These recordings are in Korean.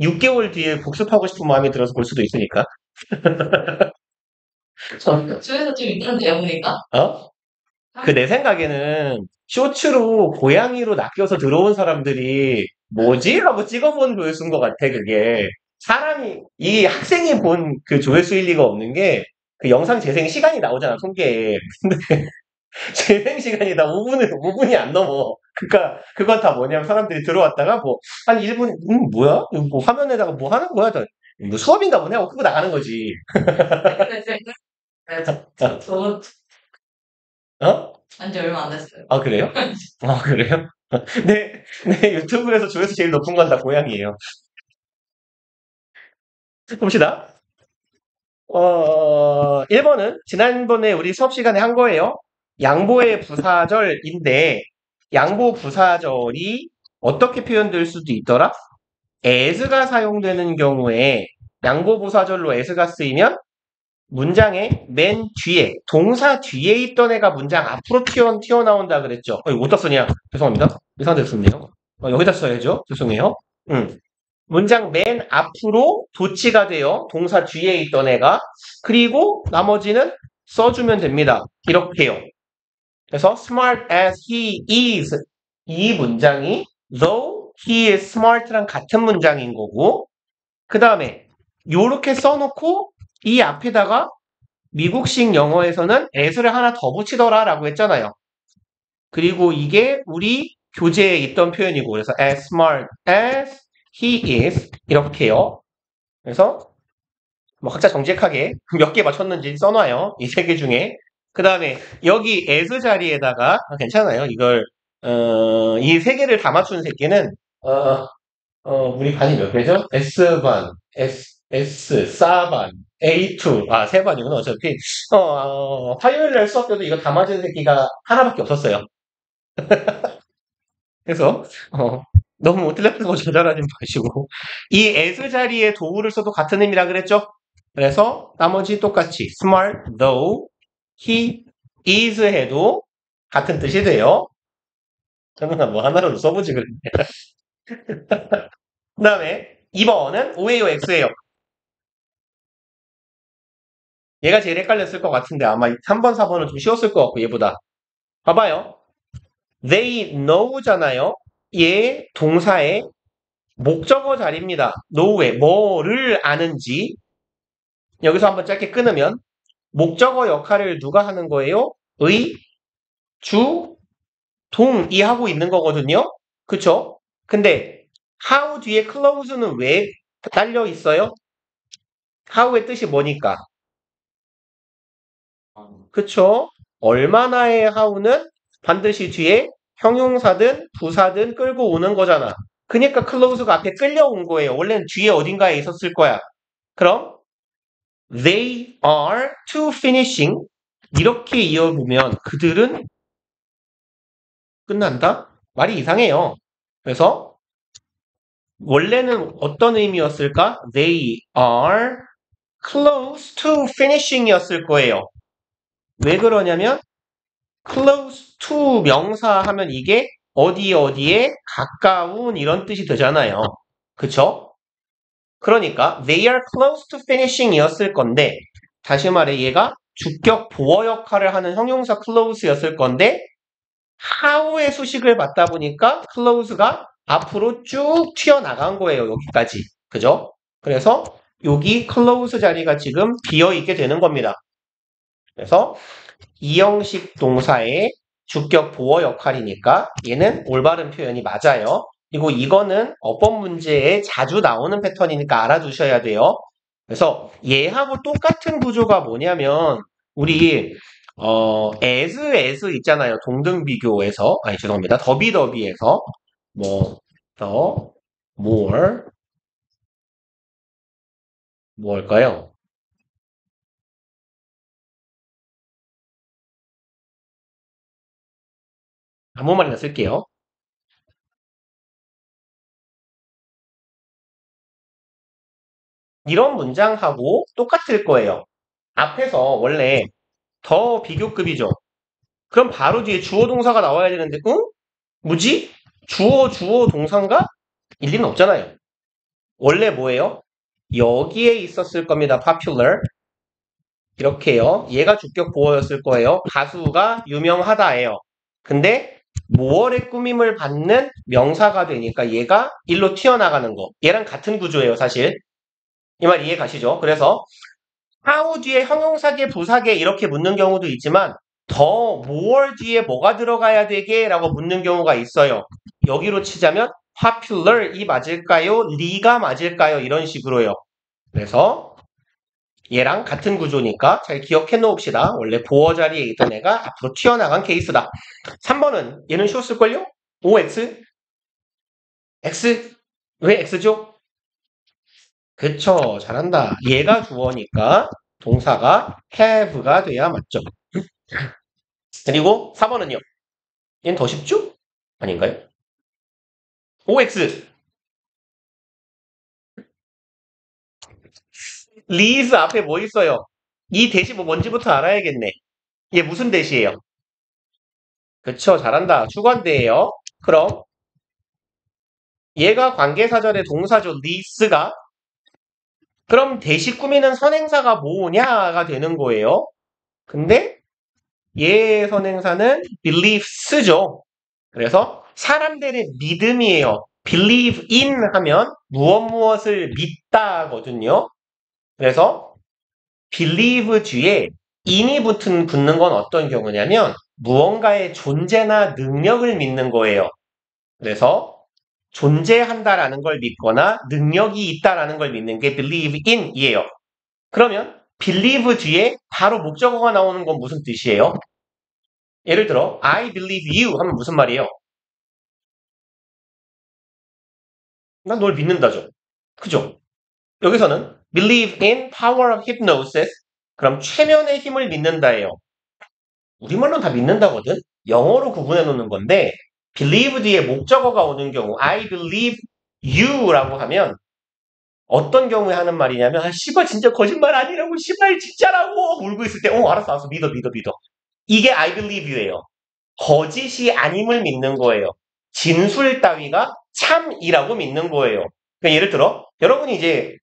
6개월 뒤에 복습하고 싶은 마음이 들어서 볼 수도 있으니까. 주에서 좀 이런 내용이니까? 어? 그 내 생각에는 쇼츠로 고양이로 낚여서 들어온 사람들이 뭐지? 하고 찍어본 조회수인 것 같아, 그게. 사람이, 이 학생이 본 그 조회수일 리가 없는 게, 그 영상 재생 시간이 나오잖아, 통계에. 근데 재생 시간이 다 5분이 안 넘어. 그니까, 그건 다 뭐냐면 사람들이 들어왔다가 뭐, 한 1분, 뭐야? 이거 뭐 화면에다가 뭐 하는 거야? 뭐 수업인가 보네? 하고 끄고 나가는 거지. 저는 어? 한지 얼마 안 됐어요. 아, 그래요? 아, 그래요? 네, 유튜브에서 조회수 제일 높은 건 다 고양이에요. 봅시다. 1번은 지난번에 우리 수업 시간에 한 거예요. 양보의 부사절인데, 양보 부사절이 어떻게 표현될 수도 있더라? as가 사용되는 경우에 양보 부사절로 as가 쓰이면 문장의 맨 뒤에, 동사 뒤에 있던 애가 문장 앞으로 튀어나온다 그랬죠. 이거 어디다 쓰냐? 죄송합니다. 이상한 데 썼네요. 여기다 써야죠. 죄송해요. 문장 맨 앞으로 도치가 돼요. 동사 뒤에 있던 애가. 그리고 나머지는 써주면 됩니다. 이렇게요. 그래서 smart as he is 이 문장이 though he is smart랑 같은 문장인 거고 그 다음에 요렇게 써놓고 이 앞에다가 미국식 영어에서는 as를 하나 더 붙이더라 라고 했잖아요. 그리고 이게 우리 교재에 있던 표현이고 그래서 as smart as he is 이렇게요. 그래서 뭐 각자 정직하게 몇 개 맞췄는지 써놔요. 이 세 개 중에. 그 다음에 여기 as 자리에다가 괜찮아요. 이걸 이 세 개를 다 맞춘 새끼는 우리 반이 몇 개죠? S반, S, 4반, A2, 세 반이구나. 어차피 화요일 날 수업 때도 이거 다 맞은 새끼가 하나밖에 없었어요. 그래서 너무 텔레프고 조절하지 마시고 이 as 자리에 도구를 써도 같은 의미라 그랬죠? 그래서 나머지 똑같이 smart though he is 해도 같은 뜻이 돼요. 저는 뭐 하나로 써보지 그랬네. 그 다음에 2번은 O예요, X예요? 얘가 제일 헷갈렸을 것 같은데 아마 3번, 4번은 좀 쉬웠을 것 같고 얘보다. 봐봐요. They know잖아요. 얘 동사의 목적어 자리입니다. know에 뭐를 아는지 여기서 한번 짧게 끊으면 목적어 역할을 누가 하는 거예요? 의, 주, 동이 하고 있는 거거든요. 그쵸? 근데 how 뒤에 close는 왜 딸려 있어요? how의 뜻이 뭐니까? 그쵸? 얼마나의 how는 반드시 뒤에 형용사든 부사든 끌고 오는 거잖아. 그러니까 close가 앞에 끌려온 거예요. 원래는 뒤에 어딘가에 있었을 거야. 그럼 they are to finishing 이렇게 이어보면 그들은 끝난다? 말이 이상해요. 그래서 원래는 어떤 의미였을까? They are close to finishing 이었을 거예요. 왜 그러냐면 close to 명사 하면 이게 어디에 가까운 이런 뜻이 되잖아요. 그쵸? 그러니까 they are close to finishing 이었을 건데 다시 말해 얘가 주격 보어 역할을 하는 형용사 close였을 건데 how의 수식을 받다 보니까 close가 앞으로 쭉 튀어나간 거예요. 여기까지. 그죠? 그래서 여기 close 자리가 지금 비어있게 되는 겁니다. 그래서 이형식 동사의 주격 보어 역할이니까 얘는 올바른 표현이 맞아요. 그리고 이거는 어법 문제에 자주 나오는 패턴이니까 알아두셔야 돼요. 그래서 얘하고 똑같은 구조가 뭐냐면 우리 as 있잖아요. 동등 비교에서 아니 죄송합니다. 더비더비에서 뭐 더 more 뭘까요? 아무 말이나 쓸게요. 이런 문장하고 똑같을 거예요. 앞에서 원래 더 비교급이죠. 그럼 바로 뒤에 주어 동사가 나와야 되는데, 응? 뭐지? 주어 동사인가? 일리는 없잖아요. 원래 뭐예요? 여기에 있었을 겁니다. popular. 이렇게요. 얘가 주격 보어였을 거예요. 가수가 유명하다예요. 근데 모어의 꾸밈을 받는 명사가 되니까 얘가 일로 튀어나가는 거. 얘랑 같은 구조예요, 사실. 이 말 이해 가시죠? 그래서 how 뒤에 형용사계, 부사계 이렇게 묻는 경우도 있지만 더 more 뒤에 뭐가 들어가야 되게? 라고 묻는 경우가 있어요. 여기로 치자면 popular 이 맞을까요? 리가 맞을까요? 이런 식으로요. 그래서 얘랑 같은 구조니까 잘 기억해 놓읍시다. 원래 보어 자리에 있던 애가 앞으로 튀어나간 케이스다. 3번은 얘는 쉬웠을걸요? OX? X? 왜 X죠? 그쵸, 잘한다. 얘가 주어니까 동사가 have가 돼야 맞죠. 그리고 4번은요. 얘는 더 쉽죠? 아닌가요? OX. 리즈 앞에 뭐 있어요? 이 대시 뭐 뭔지부터 알아야겠네. 얘 무슨 대시예요? 그쵸, 잘한다. 주관대예요. 그럼 얘가 관계사절의 동사죠. 리스가. 그럼 대시 꾸미는 선행사가 뭐냐가 되는 거예요. 근데 얘 선행사는 believes죠. 그래서 사람들의 믿음이에요. believe in 하면 무엇을 믿다거든요. 그래서 believe 뒤에 in이 붙는 건 어떤 경우냐면 무언가의 존재나 능력을 믿는 거예요. 그래서 존재한다라는 걸 믿거나 능력이 있다라는 걸 믿는 게 believe in이에요. 그러면 believe 뒤에 바로 목적어가 나오는 건 무슨 뜻이에요? 예를 들어 I believe you 하면 무슨 말이에요? 난 널 믿는다죠. 그죠? 여기서는 believe in power of hypnosis. 그럼 최면의 힘을 믿는다예요. 우리말로는 다 믿는다거든? 영어로 구분해 놓는 건데 believe 뒤에 목적어가 오는 경우 I believe you라고 하면 어떤 경우에 하는 말이냐면 아, 씨발 진짜 거짓말 아니라고 씨발 진짜라고 울고 있을 때 알았어 알았어 믿어 믿어 믿어. 이게 I believe you예요. 거짓이 아님을 믿는 거예요. 진술 따위가 참이라고 믿는 거예요. 그러니까 예를 들어 여러분이 이제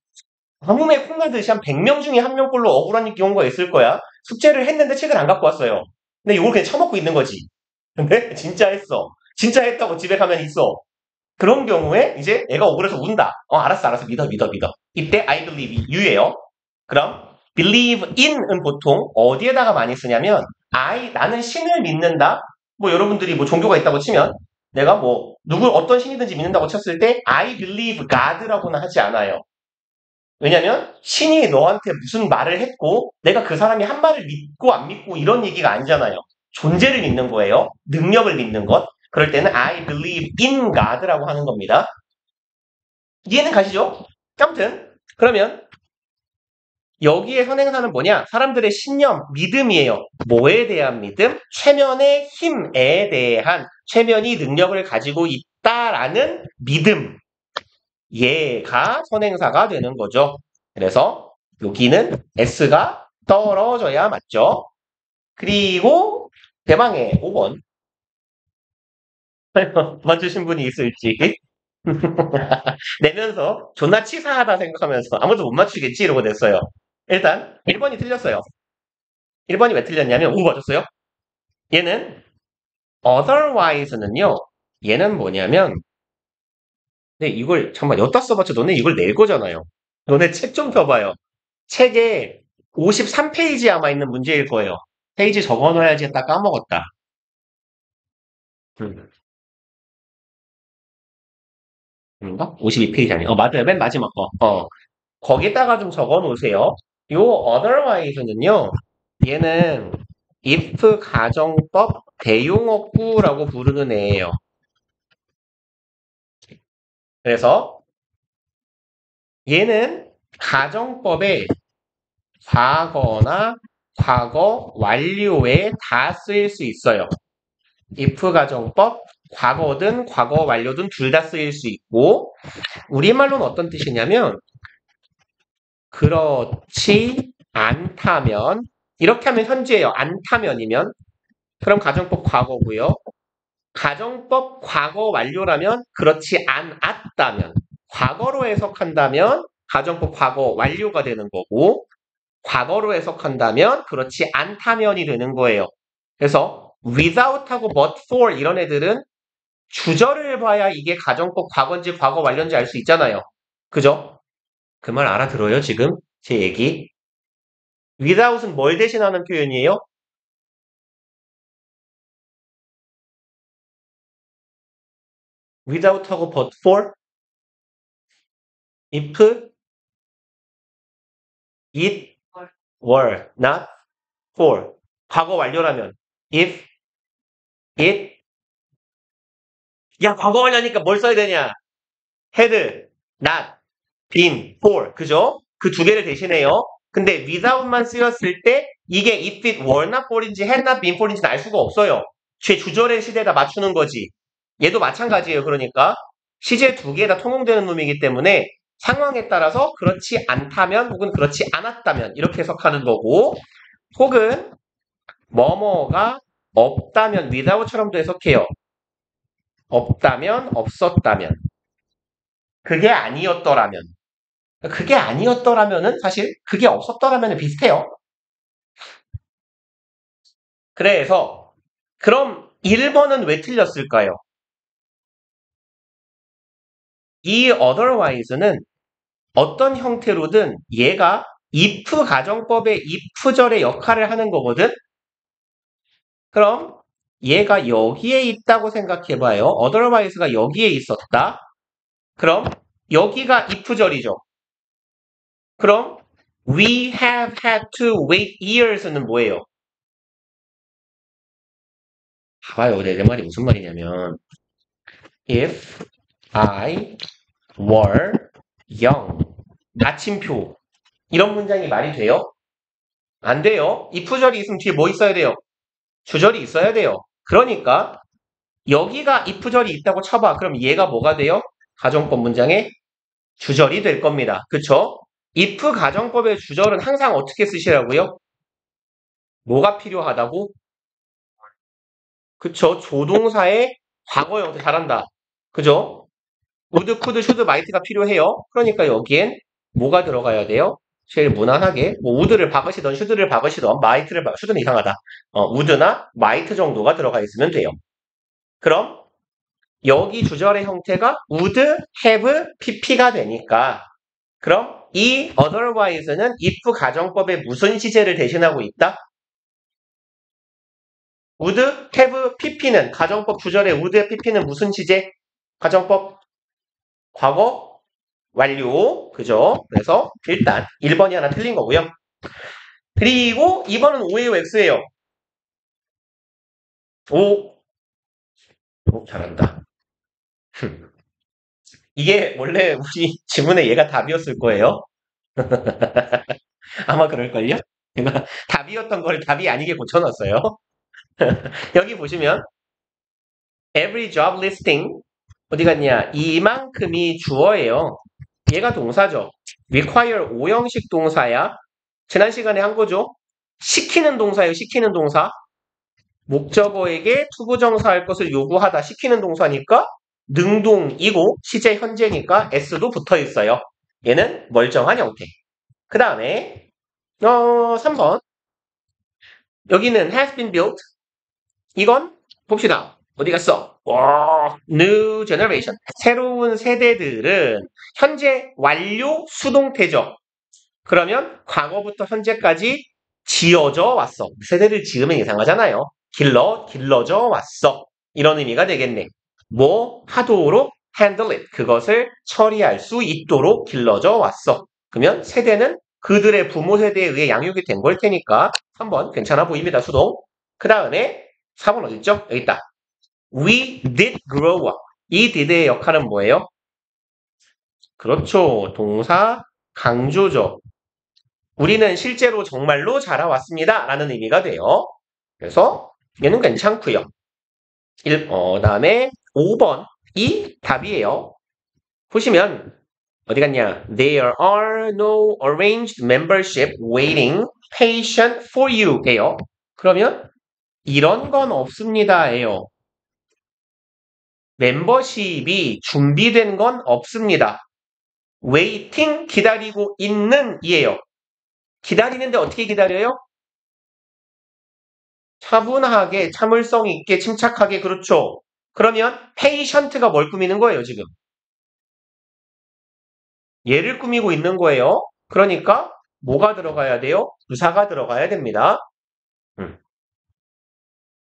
가뭄에 콩나듯이 한 100명 중에 한 명꼴로 억울한 경우가 있을 거야. 숙제를 했는데 책을 안 갖고 왔어요. 근데 이걸 그냥 처먹고 있는 거지. 근데 진짜 했어. 진짜 했다고 집에 가면 있어. 그런 경우에 이제 애가 억울해서 운다. 알았어 알았어 믿어 믿어 믿어. 이때 I believe you예요. 그럼 believe in은 보통 어디에다가 많이 쓰냐면 나는 신을 믿는다. 뭐 여러분들이 뭐 종교가 있다고 치면 내가 뭐 어떤 신이든지 믿는다고 쳤을 때 I believe God라고는 하지 않아요. 왜냐면 신이 너한테 무슨 말을 했고 내가 그 사람이 한 말을 믿고 안 믿고 이런 얘기가 아니잖아요. 존재를 믿는 거예요. 능력을 믿는 것. 그럴 때는 I believe in God라고 하는 겁니다. 이해는 가시죠? 아무튼 그러면 여기에 선행사는 뭐냐? 사람들의 신념, 믿음이에요. 뭐에 대한 믿음? 최면의 힘에 대한 최면이 능력을 가지고 있다라는 믿음. 얘가 선행사가 되는 거죠. 그래서 여기는 S가 떨어져야 맞죠. 그리고 대망의 5번 맞추신 분이 있을지 내면서 존나 치사하다 생각하면서 아무도 못 맞추겠지 이러고 냈어요. 일단 1번이 틀렸어요. 1번이 왜 틀렸냐면 맞았어요? 얘는 otherwise는요. 얘는 뭐냐면 근데 이걸 잠깐만 여기다 써봤자 너네 이걸 낼 거잖아요. 너네 책 좀 펴봐요. 책에 53페이지에 아마 있는 문제일 거예요. 페이지 적어놔야지 했다 까먹었다. 그런가? 52페이지 아니에요. 맞아요. 맨 마지막 거. 거기다가 좀 적어 놓으세요. 요 otherwise는요. 얘는 if 가정법 대용어구라고 부르는 애예요. 그래서 얘는 가정법에 과거나 과거 완료에 다 쓰일 수 있어요. if 가정법 과거든 과거 완료든 둘 다 쓰일 수 있고 우리말로는 어떤 뜻이냐면 그렇지 않다면 이렇게 하면 현재예요. 않다면이면 그럼 가정법 과거고요. 가정법 과거 완료라면 그렇지 않았다면 과거로 해석한다면 가정법 과거 완료가 되는 거고, 과거로 해석한다면 그렇지 않다면이 되는 거예요. 그래서 without하고 but for 이런 애들은 주절을 봐야 이게 가정법 과거인지 과거 완료인지 알 수 있잖아요. 그죠? 그 말 알아들어요, 지금? 제 얘기. without은 뭘 대신하는 표현이에요? without하고 but for? if it were not for. 과거 완료라면 if it 야 과거 완료니까 뭘 써야 되냐? had not been for. 그죠? 그 두 개를 대신해요. 근데 without만 쓰였을 때 이게 if it were not for인지 had not been for인지는 알 수가 없어요. 제 주절의 시대에다 맞추는 거지. 얘도 마찬가지예요. 그러니까 시제 두 개에 다 통용되는 놈이기 때문에 상황에 따라서 그렇지 않다면 혹은 그렇지 않았다면 이렇게 해석하는 거고, 혹은 뭐뭐가 없다면 without처럼도 해석해요. 없다면 없었다면 그게 아니었더라면. 그게 아니었더라면은 사실 그게 없었더라면 비슷해요. 그래서 그럼 1번은 왜 틀렸을까요? 이 otherwise는 어떤 형태로든 얘가 if 가정법의 if절의 역할을 하는 거거든? 그럼 얘가 여기에 있다고 생각해봐요. otherwise가 여기에 있었다. 그럼 여기가 if절이죠. 그럼 we have had to wait years는 뭐예요? 봐봐요. 내 말이 무슨 말이냐면 if I were young 마침표 이런 문장이 말이 돼요? 안 돼요. if절이 있으면 뒤에 뭐 있어야 돼요? 주절이 있어야 돼요. 그러니까 여기가 if절이 있다고 쳐봐. 그럼 얘가 뭐가 돼요? 가정법 문장의 주절이 될 겁니다. 그쵸? if 가정법의 주절은 항상 어떻게 쓰시라고요? 뭐가 필요하다고? 그쵸? 조동사의 과거 형태 잘한다. 그죠? would, could, should, might가 필요해요. 그러니까 여기엔 뭐가 들어가야 돼요? 제일 무난하게 뭐 would를 박으시던 should를 박으시던 might를 should는 이상하다. would나 might 정도가 들어가 있으면 돼요. 그럼 여기 주절의 형태가 would, have, pp가 되니까 그럼 이 otherwise는 if 가정법의 무슨 시제를 대신하고 있다? would, have, pp는 가정법 주절의 would, pp는 무슨 시제? 가정법 과거 완료. 그죠? 그래서 일단 1번이 하나 틀린 거고요. 그리고 2번은 O예요, X예요? O. 잘한다. 이게 원래 우리 지문에 얘가 답이었을 거예요. 아마 그럴걸요? 제가 답이었던 걸 답이 아니게 고쳐놨어요. 여기 보시면 every job listing 어디 갔냐? 이만큼이 주어예요. 얘가 동사죠. require 오형식 동사야. 지난 시간에 한 거죠. 시키는 동사예요. 시키는 동사. 목적어에게 투부정사할 것을 요구하다. 시키는 동사니까 능동이고 시제 현재니까 s도 붙어 있어요. 얘는 멀쩡한 형태. 그 다음에 3번 여기는 has been built. 이건 봅시다. 어디 갔어? 와, new generation. 새로운 세대들은 현재 완료 수동태죠. 그러면 과거부터 현재까지 지어져 왔어. 세대를 지으면 이상하잖아요. 길러져 왔어. 이런 의미가 되겠네. 뭐 하도록 handle it. 그것을 처리할 수 있도록 길러져 왔어. 그러면 세대는 그들의 부모 세대에 의해 양육이 된 걸 테니까 한번 괜찮아 보입니다. 수동. 그 다음에 4번 어디 있죠? 여기 있다. We did grow up. 이 did의 역할은 뭐예요? 그렇죠. 동사 강조죠. 우리는 실제로 정말로 자라왔습니다. 라는 의미가 돼요. 그래서 얘는 괜찮고요. 다음에 5번 이 답이에요. 보시면 어디 갔냐? There are no arranged membership waiting patient for you 예요. 그러면 이런 건 없습니다 예요. 멤버십이 준비된 건 없습니다. waiting, 기다리고 있는 이에요. 기다리는데 어떻게 기다려요? 차분하게, 참을성 있게, 침착하게, 그렇죠. 그러면 patient가 뭘 꾸미는 거예요, 지금? 얘를 꾸미고 있는 거예요. 그러니까 뭐가 들어가야 돼요? 부사가 들어가야 됩니다.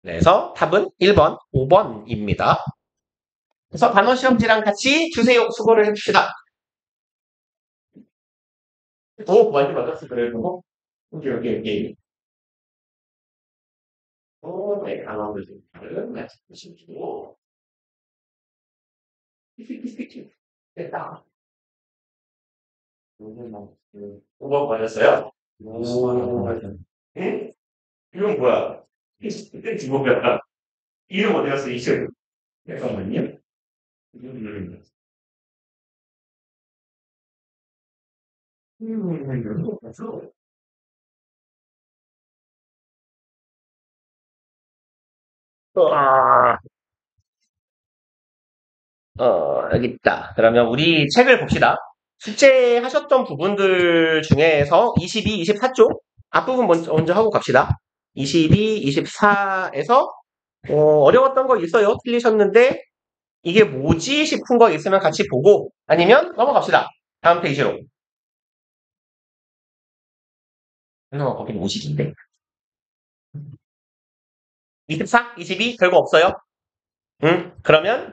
그래서 답은 1번, 5번입니다. 그래서 단어 시험지랑 같이 주세요. 수고를 해줍시다. 오, 많이 맞았어, 그래도. 오케이. 오, 네, 단어를 좀 말씀해주시고. 됐다. 5번 맞았어요? 오, 응? 이건 뭐야? 이건 이름 어디 갔어, 이름? 잠깐만요. 음. 아, 여기 있다. 그러면 우리 책을 봅시다. 숙제하셨던 부분들 중에서 22, 24쪽 앞부분 먼저 하고 갑시다. 22, 24에서 어려웠던 거 있어요. 틀리셨는데 이게 뭐지 싶은 거 있으면 같이 보고 아니면 넘어갑시다. 다음 페이지로. 거긴 50인데. 24, 22 별거 없어요. 응? 그러면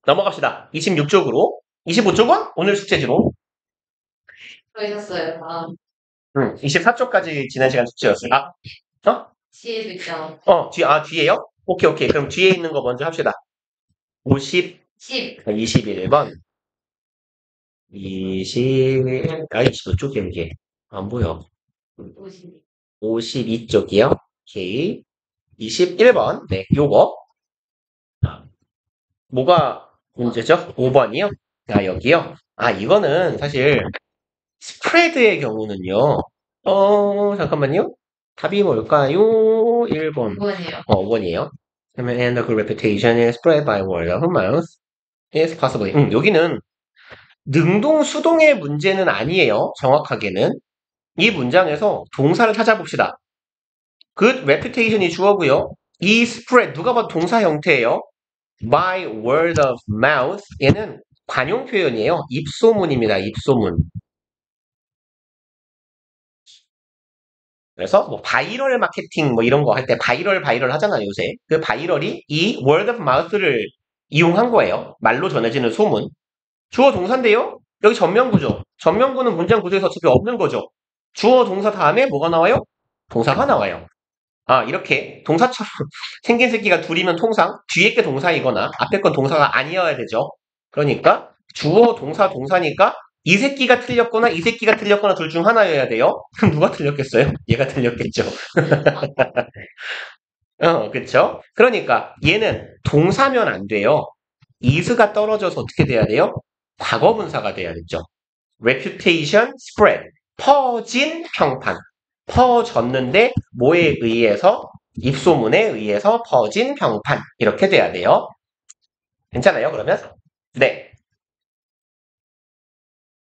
넘어갑시다. 26쪽으로. 25쪽은 오늘 숙제지로. 수고하셨어요. 다음 24쪽까지 지난 시간 숙제였어요. 어? 시에도 있잖아. 뒤에요? 오케이. 그럼 뒤에 있는 거 먼저 합시다. 50, 10, 21번. 25쪽이야, 이게. 안 보여. 50. 52쪽이요? 오케이. 21번. 네, 요거. 뭐가 문제죠? 5번이요? 여기요? 이거는 사실 스프레드의 경우는요. 잠깐만요. 답이 뭘까요? 1번. 5번이에요. 5번이에요. 그러면 and the good reputation is spread by word of mouth is possible. 여기는 능동, 수동의 문제는 아니에요. 정확하게는. 이 문장에서 동사를 찾아봅시다. good reputation이 주어고요. 이 spread, 누가 봐도 동사 형태예요. by word of mouth. 얘는 관용 표현이에요. 입소문입니다. 입소문. 그래서 뭐 바이럴 마케팅 뭐 이런 거 할 때 바이럴 하잖아요, 요새. 그 바이럴이 이 word of mouth를 이용한 거예요. 말로 전해지는 소문. 주어 동사인데요. 여기 전면구죠. 전면구는 문장 구조에서 어차피 없는 거죠. 주어 동사 다음에 뭐가 나와요? 동사가 나와요. 이렇게 동사처럼 생긴 새끼가 둘이면 통상 뒤에 게 동사이거나 앞에 건 동사가 아니어야 되죠. 그러니까 주어 동사 동사니까 이 새끼가 틀렸거나 이 새끼가 틀렸거나 둘 중 하나여야 돼요. 그럼 누가 틀렸겠어요? 얘가 틀렸겠죠. 그쵸? 그러니까 얘는 동사면 안 돼요. is가 떨어져서 어떻게 돼야 돼요? 과거분사가 돼야겠죠. reputation spread. 퍼진 평판. 퍼졌는데 뭐에 의해서? 입소문에 의해서 퍼진 평판. 이렇게 돼야 돼요. 괜찮아요, 그러면? 네.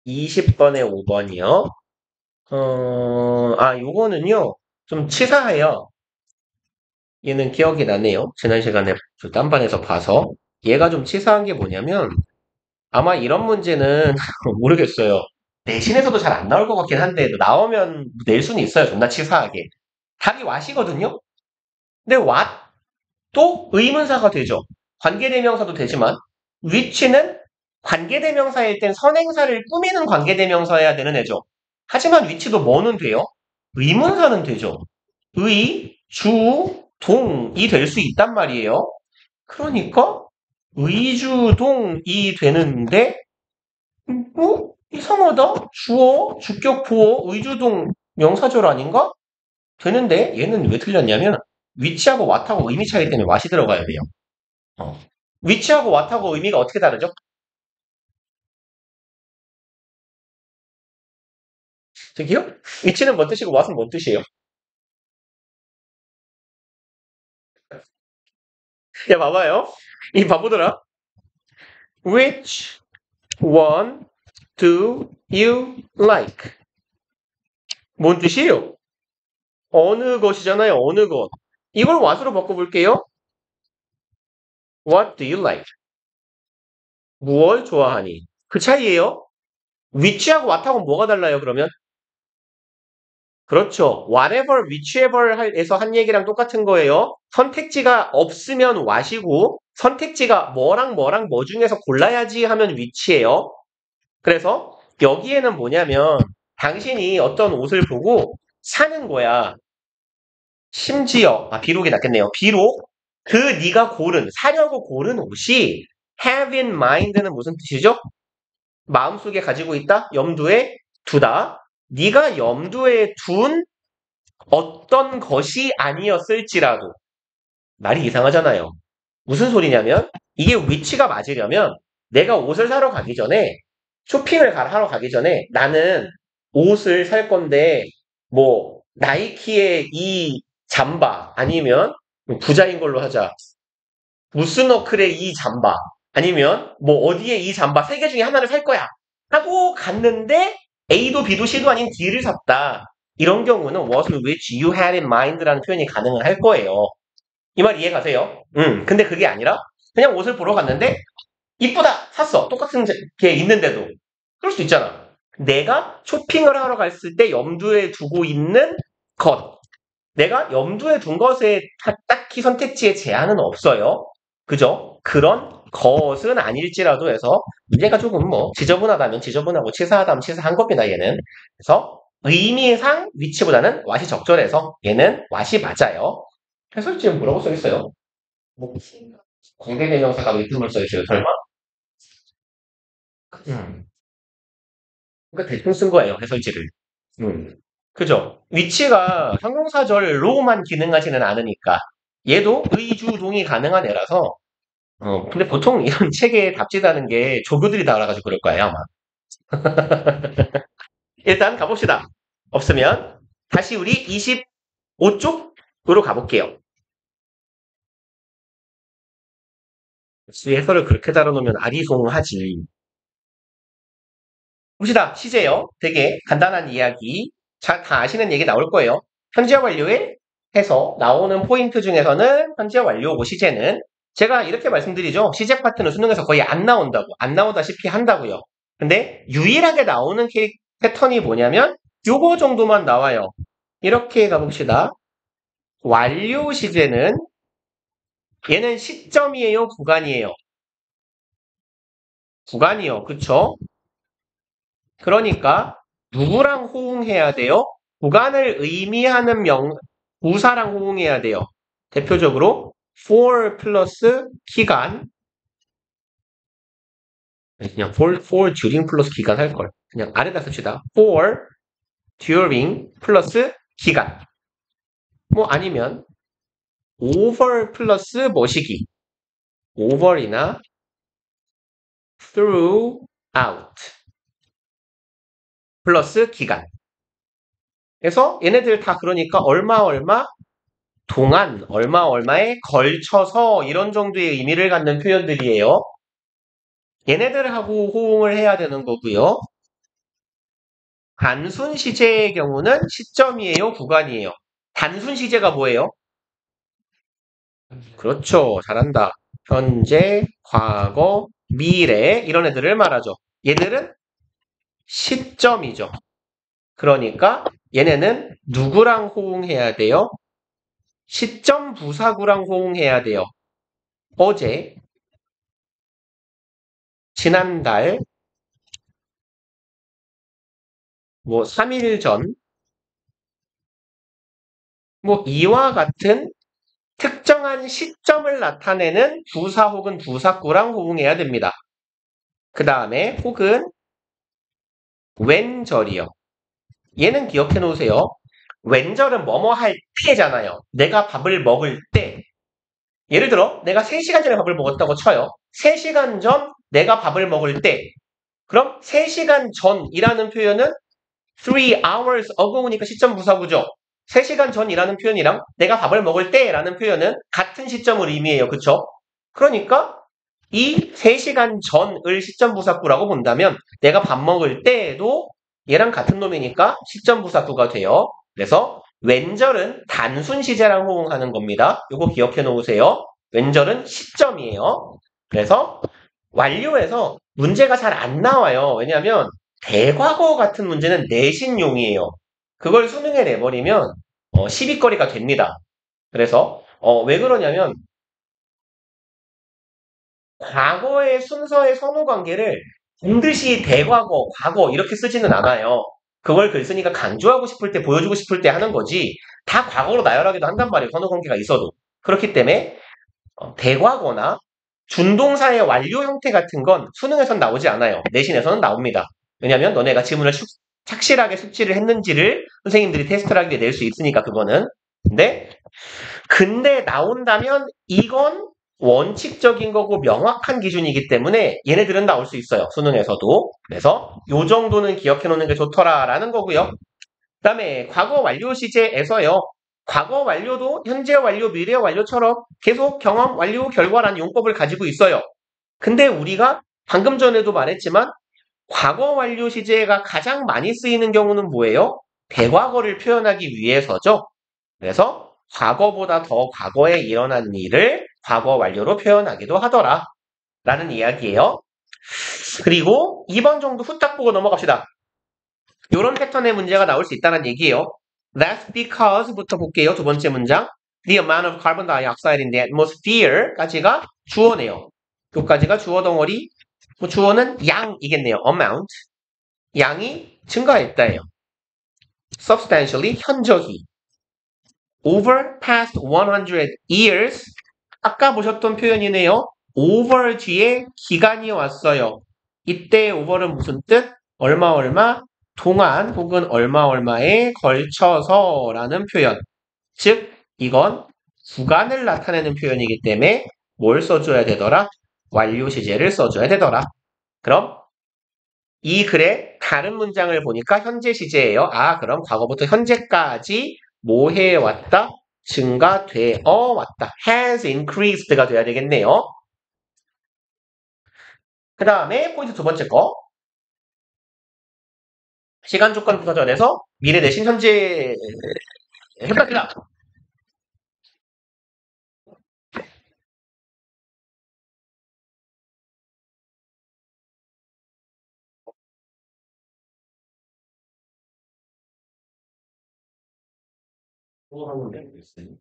20번에 5번이요. 요거는요. 좀 치사해요. 얘는 기억이 나네요. 지난 시간에 딴반에서 봐서. 얘가 좀 치사한 게 뭐냐면 아마 이런 문제는 모르겠어요. 내신에서도 잘 안 나올 것 같긴 한데 나오면 낼 수는 있어요. 존나 치사하게. 답이 what이거든요. 근데 what도 의문사가 되죠. 관계대명사도 되지만 which는 관계대명사일 땐 선행사를 꾸미는 관계대명사여야 되는 애죠. 하지만 which도 뭐는 돼요? 의문사는 되죠. 의, 주, 동이 될 수 있단 말이에요. 그러니까 의주동이 되는데 이상하다. 주어, 주격, 보어, 의주동 명사절 아닌가? 되는데 얘는 왜 틀렸냐면 위치하고 왓하고 의미 차이 때문에 왓이 들어가야 돼요. 위치하고 왓하고 의미가 어떻게 다르죠? 저기요? 위치는 뭔 뜻이고 왓은 뭔 뜻이에요? 야, 봐봐요. 이 바보들아. Which one do you like? 뭔 뜻이에요? 어느 것이잖아요. 어느 것. 이걸 what으로 바꿔볼게요. What do you like? 무엇 좋아하니? 그 차이예요. which하고 what하고 뭐가 달라요, 그러면? 그렇죠. whatever, whichever에서 한 얘기랑 똑같은 거예요. 선택지가 없으면 what이고 선택지가 뭐랑 뭐랑 뭐 중에서 골라야지 하면 which예요. 그래서 여기에는 뭐냐면 당신이 어떤 옷을 보고 사는 거야. 심지어 비록이 낫겠네요. 비록 그 네가 사려고 고른 옷이 have in mind는 무슨 뜻이죠? 마음속에 가지고 있다? 염두에 두다. 네가 염두에 둔 어떤 것이 아니었을지라도 말이 이상하잖아요. 무슨 소리냐면 이게 위치가 맞으려면 내가 옷을 사러 가기 전에 쇼핑을 하러 가기 전에 나는 옷을 살 건데 뭐 나이키의 이 잠바 아니면 부자인 걸로 하자. 무스너클의 이 잠바 아니면 뭐 어디에 이 잠바 세 개 중에 하나를 살 거야 하고 갔는데 A도 B도 C도 아닌 D를 샀다. 이런 경우는 was which you had in mind라는 표현이 가능할 거예요. 이 말 이해가세요? 근데 그게 아니라 그냥 옷을 보러 갔는데 이쁘다 샀어. 똑같은 게 있는데도 그럴 수 있잖아. 내가 쇼핑을 하러 갔을 때 염두에 두고 있는 것 내가 염두에 둔 것에 딱히 선택지에 제한은 없어요. 그죠? 그런 것은 아닐지라도 해서 문제가 조금 지저분하다면 지저분하고 치사하다면 치사한 겁니다. 얘는. 그래서 의미상 위치보다는 what이 적절해서 얘는 what이 맞아요. 해설지에 뭐라고 써있어요? 공대대명사가 왜 이름을 써있어요? 설마? 그러니까 대충 쓴 거예요. 해설지를. 그죠? 위치가 형용사절로만 기능하지는 않으니까 얘도 의주동이 가능한 애라서 근데 보통 이런 책에 답지다는 게 조교들이 다 알아가지고 그럴 거예요 아마. 일단 가봅시다. 없으면 다시 우리 25쪽으로 가볼게요. 역시 해설을 그렇게 달아놓으면 아리송하지. 봅시다. 시제요. 되게 간단한 이야기. 다 아시는 얘기 나올 거예요. 현재 완료에 해서 나오는 포인트 중에서는 현재 완료고 시제는 제가 이렇게 말씀드리죠. 시제 파트는 수능에서 거의 안 나온다고. 안 나오다시피 한다고요. 근데 유일하게 나오는 패턴이 뭐냐면 요거 정도만 나와요. 이렇게 가봅시다. 완료 시제는 얘는 시점이에요? 구간이에요? 구간이요. 그쵸? 그러니까 누구랑 호응해야 돼요? 구간을 의미하는 부사랑 호응해야 돼요. 대표적으로 for 플러스 기간 그냥 for during 플러스 기간 할걸. 그냥 아래다 씁시다. for during 플러스 기간 아니면 over 플러스 뭐시기 over이나 throughout 플러스 기간 그래서 얘네들 다 그러니까 얼마 동안 얼마에 걸쳐서 이런 정도의 의미를 갖는 표현들이에요. 얘네들하고 호응을 해야 되는 거고요. 단순 시제의 경우는 시점이에요, 구간이에요. 단순 시제가 뭐예요? 그렇죠. 잘한다. 현재, 과거, 미래 이런 애들을 말하죠. 얘들은 시점이죠. 그러니까 얘네는 누구랑 호응해야 돼요? 시점 부사구랑 호응해야 돼요. 어제, 지난달, 3일 전, 이와 같은 특정한 시점을 나타내는 부사 혹은 부사구랑 호응해야 됩니다. 그 다음에 혹은 웬절이요. 얘는 기억해 놓으세요. 웬절은 뭐뭐 할 때잖아요. 내가 밥을 먹을 때. 예를 들어 내가 3시간 전에 밥을 먹었다고 쳐요. 3시간 전 내가 밥을 먹을 때. 그럼 3시간 전이라는 표현은 3 hours ago니까 시점 부사구죠. 3시간 전이라는 표현이랑 내가 밥을 먹을 때라는 표현은 같은 시점을 의미해요. 그쵸? 그러니까 이 3시간 전을 시점부사구라고 본다면 내가 밥 먹을 때에도 얘랑 같은 놈이니까 시점부사구가 돼요. 그래서 왼절은 단순 시제랑 호응하는 겁니다. 이거 기억해 놓으세요. 왼절은 시점이에요. 그래서 완료에서 문제가 잘 안 나와요. 왜냐하면 대과거 같은 문제는 내신용이에요. 그걸 수능에 내버리면 시비거리가 됩니다. 그래서 왜 그러냐면 과거의 순서의 선호 관계를 반드시 대과거, 과거 이렇게 쓰지는 않아요. 그걸 글 쓰니까 강조하고 싶을 때, 보여주고 싶을 때 하는 거지. 다 과거로 나열하기도 한단 말이에요. 선호 관계가 있어도. 그렇기 때문에 대과거나 준동사의 완료 형태 같은 건 수능에선 나오지 않아요. 내신에서는 나옵니다. 왜냐면 너네가 지문을 착실하게 숙지를 했는지를 선생님들이 테스트를 하기 위해 낼 수 있으니까 그거는. 근데 나온다면 이건 원칙적인 거고 명확한 기준이기 때문에 얘네들은 나올 수 있어요. 수능에서도. 그래서 요 정도는 기억해 놓는 게 좋더라라는 거고요. 그다음에 과거 완료 시제에서요. 과거 완료도 현재 완료, 미래 완료처럼 계속 경험 완료 결과라는 용법을 가지고 있어요. 근데 우리가 방금 전에도 말했지만 과거 완료 시제가 가장 많이 쓰이는 경우는 뭐예요? 대과거를 표현하기 위해서죠. 그래서 과거보다 더 과거에 일어난 일을 과거 완료로 표현하기도 하더라. 라는 이야기예요. 그리고 2번 정도 후딱 보고 넘어갑시다. 이런 패턴의 문제가 나올 수 있다는 얘기예요. That's because부터 볼게요. 두 번째 문장. The amount of carbon dioxide in the atmosphere까지가 주어네요. 여기까지가 주어 덩어리. 주어는 양이겠네요. amount. 양이 증가했다예요. substantially, 현저히. over past 100 years. 아까 보셨던 표현이네요. over 뒤에 기간이 왔어요. 이때 over는 무슨 뜻? 얼마 얼마 동안 혹은 얼마 얼마에 걸쳐서라는 표현. 즉 이건 구간을 나타내는 표현이기 때문에 뭘 써줘야 되더라? 완료 시제를 써줘야 되더라. 그럼 이 글의 다른 문장을 보니까 현재 시제예요. 아, 그럼 과거부터 현재까지 뭐 해왔다? 증가되어 왔다. has increased가 돼야 되겠네요. 그 다음에 포인트 두 번째 거. 시간 조건 부사전에서 미래 대신 현재 해답이다. 뭐 하면 되겠어요?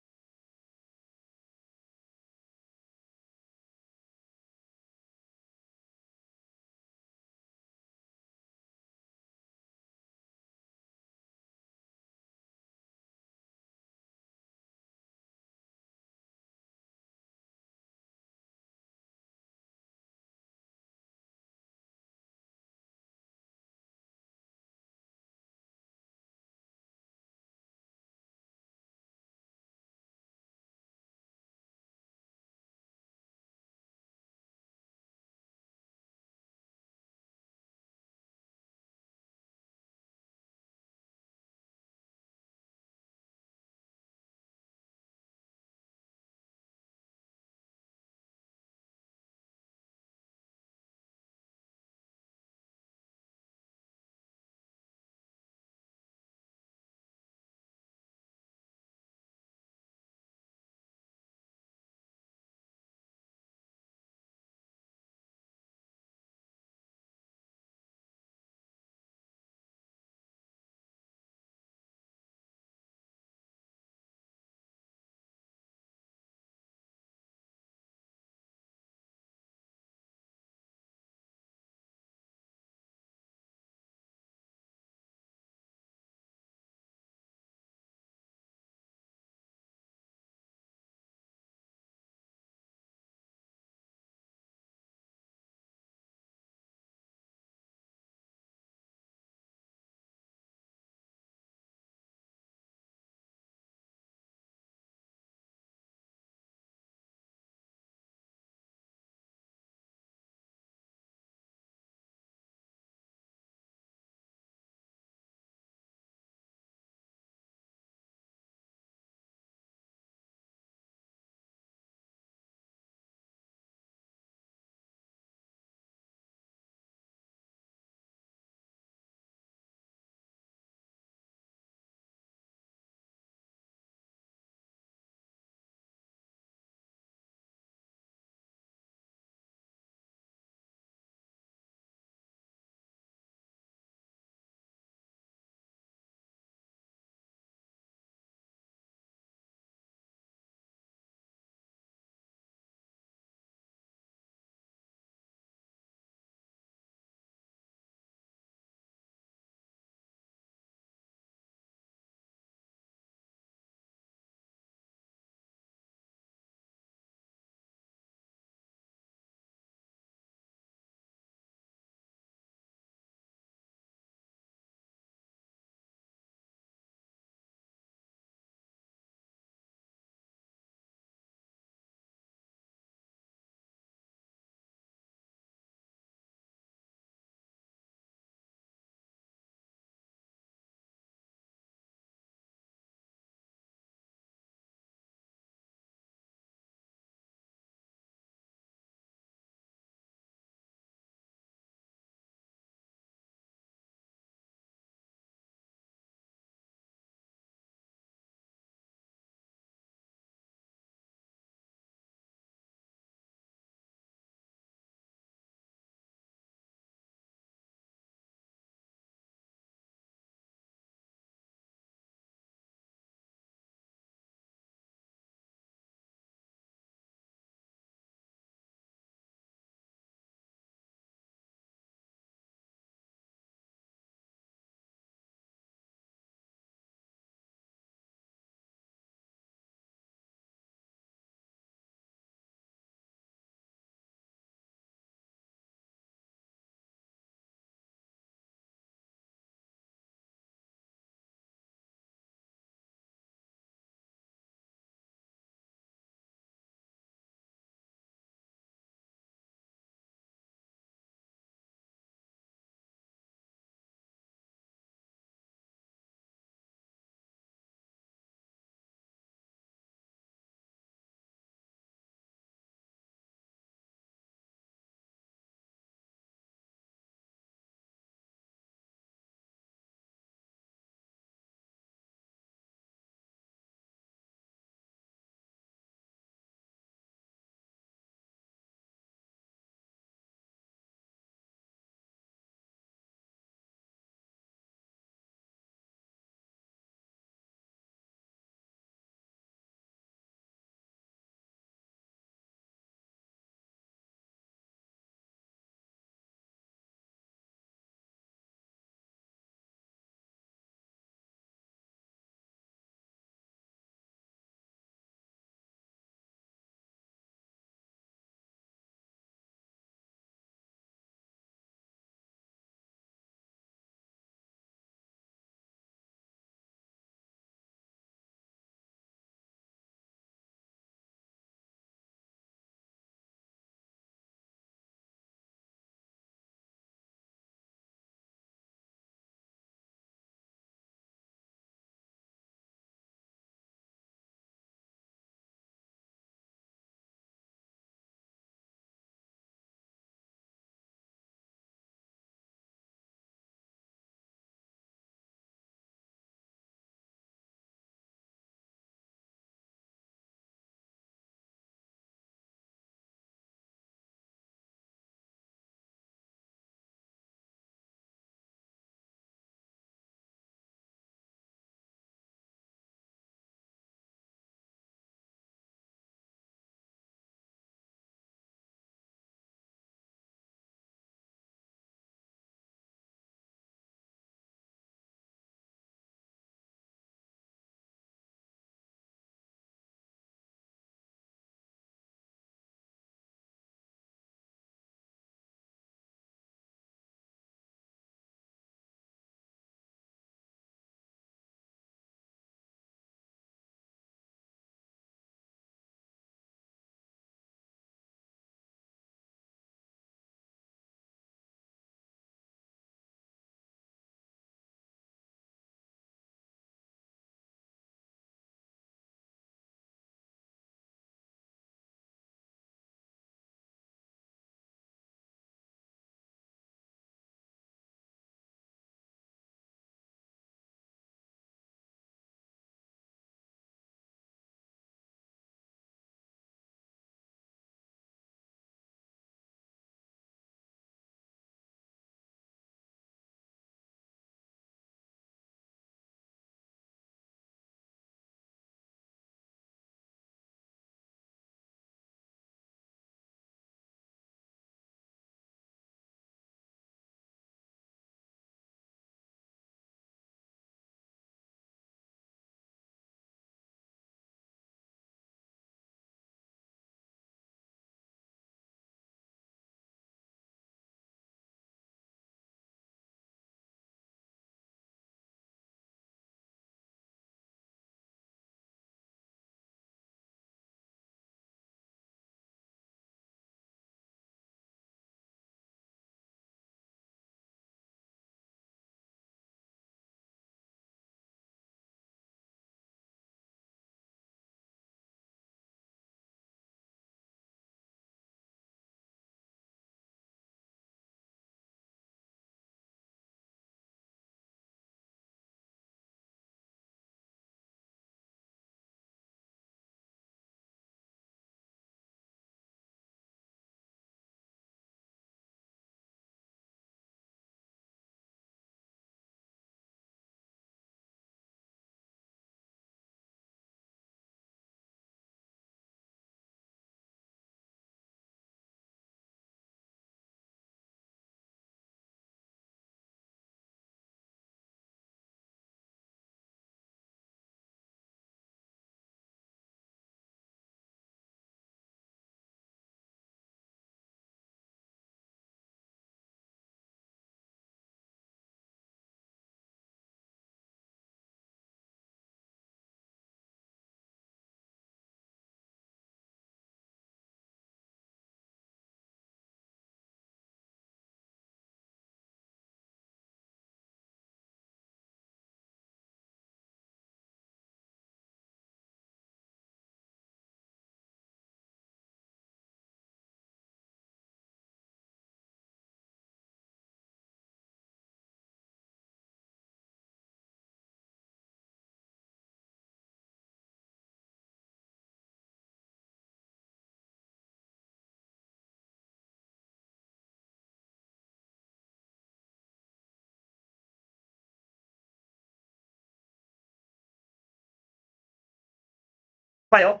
봐요.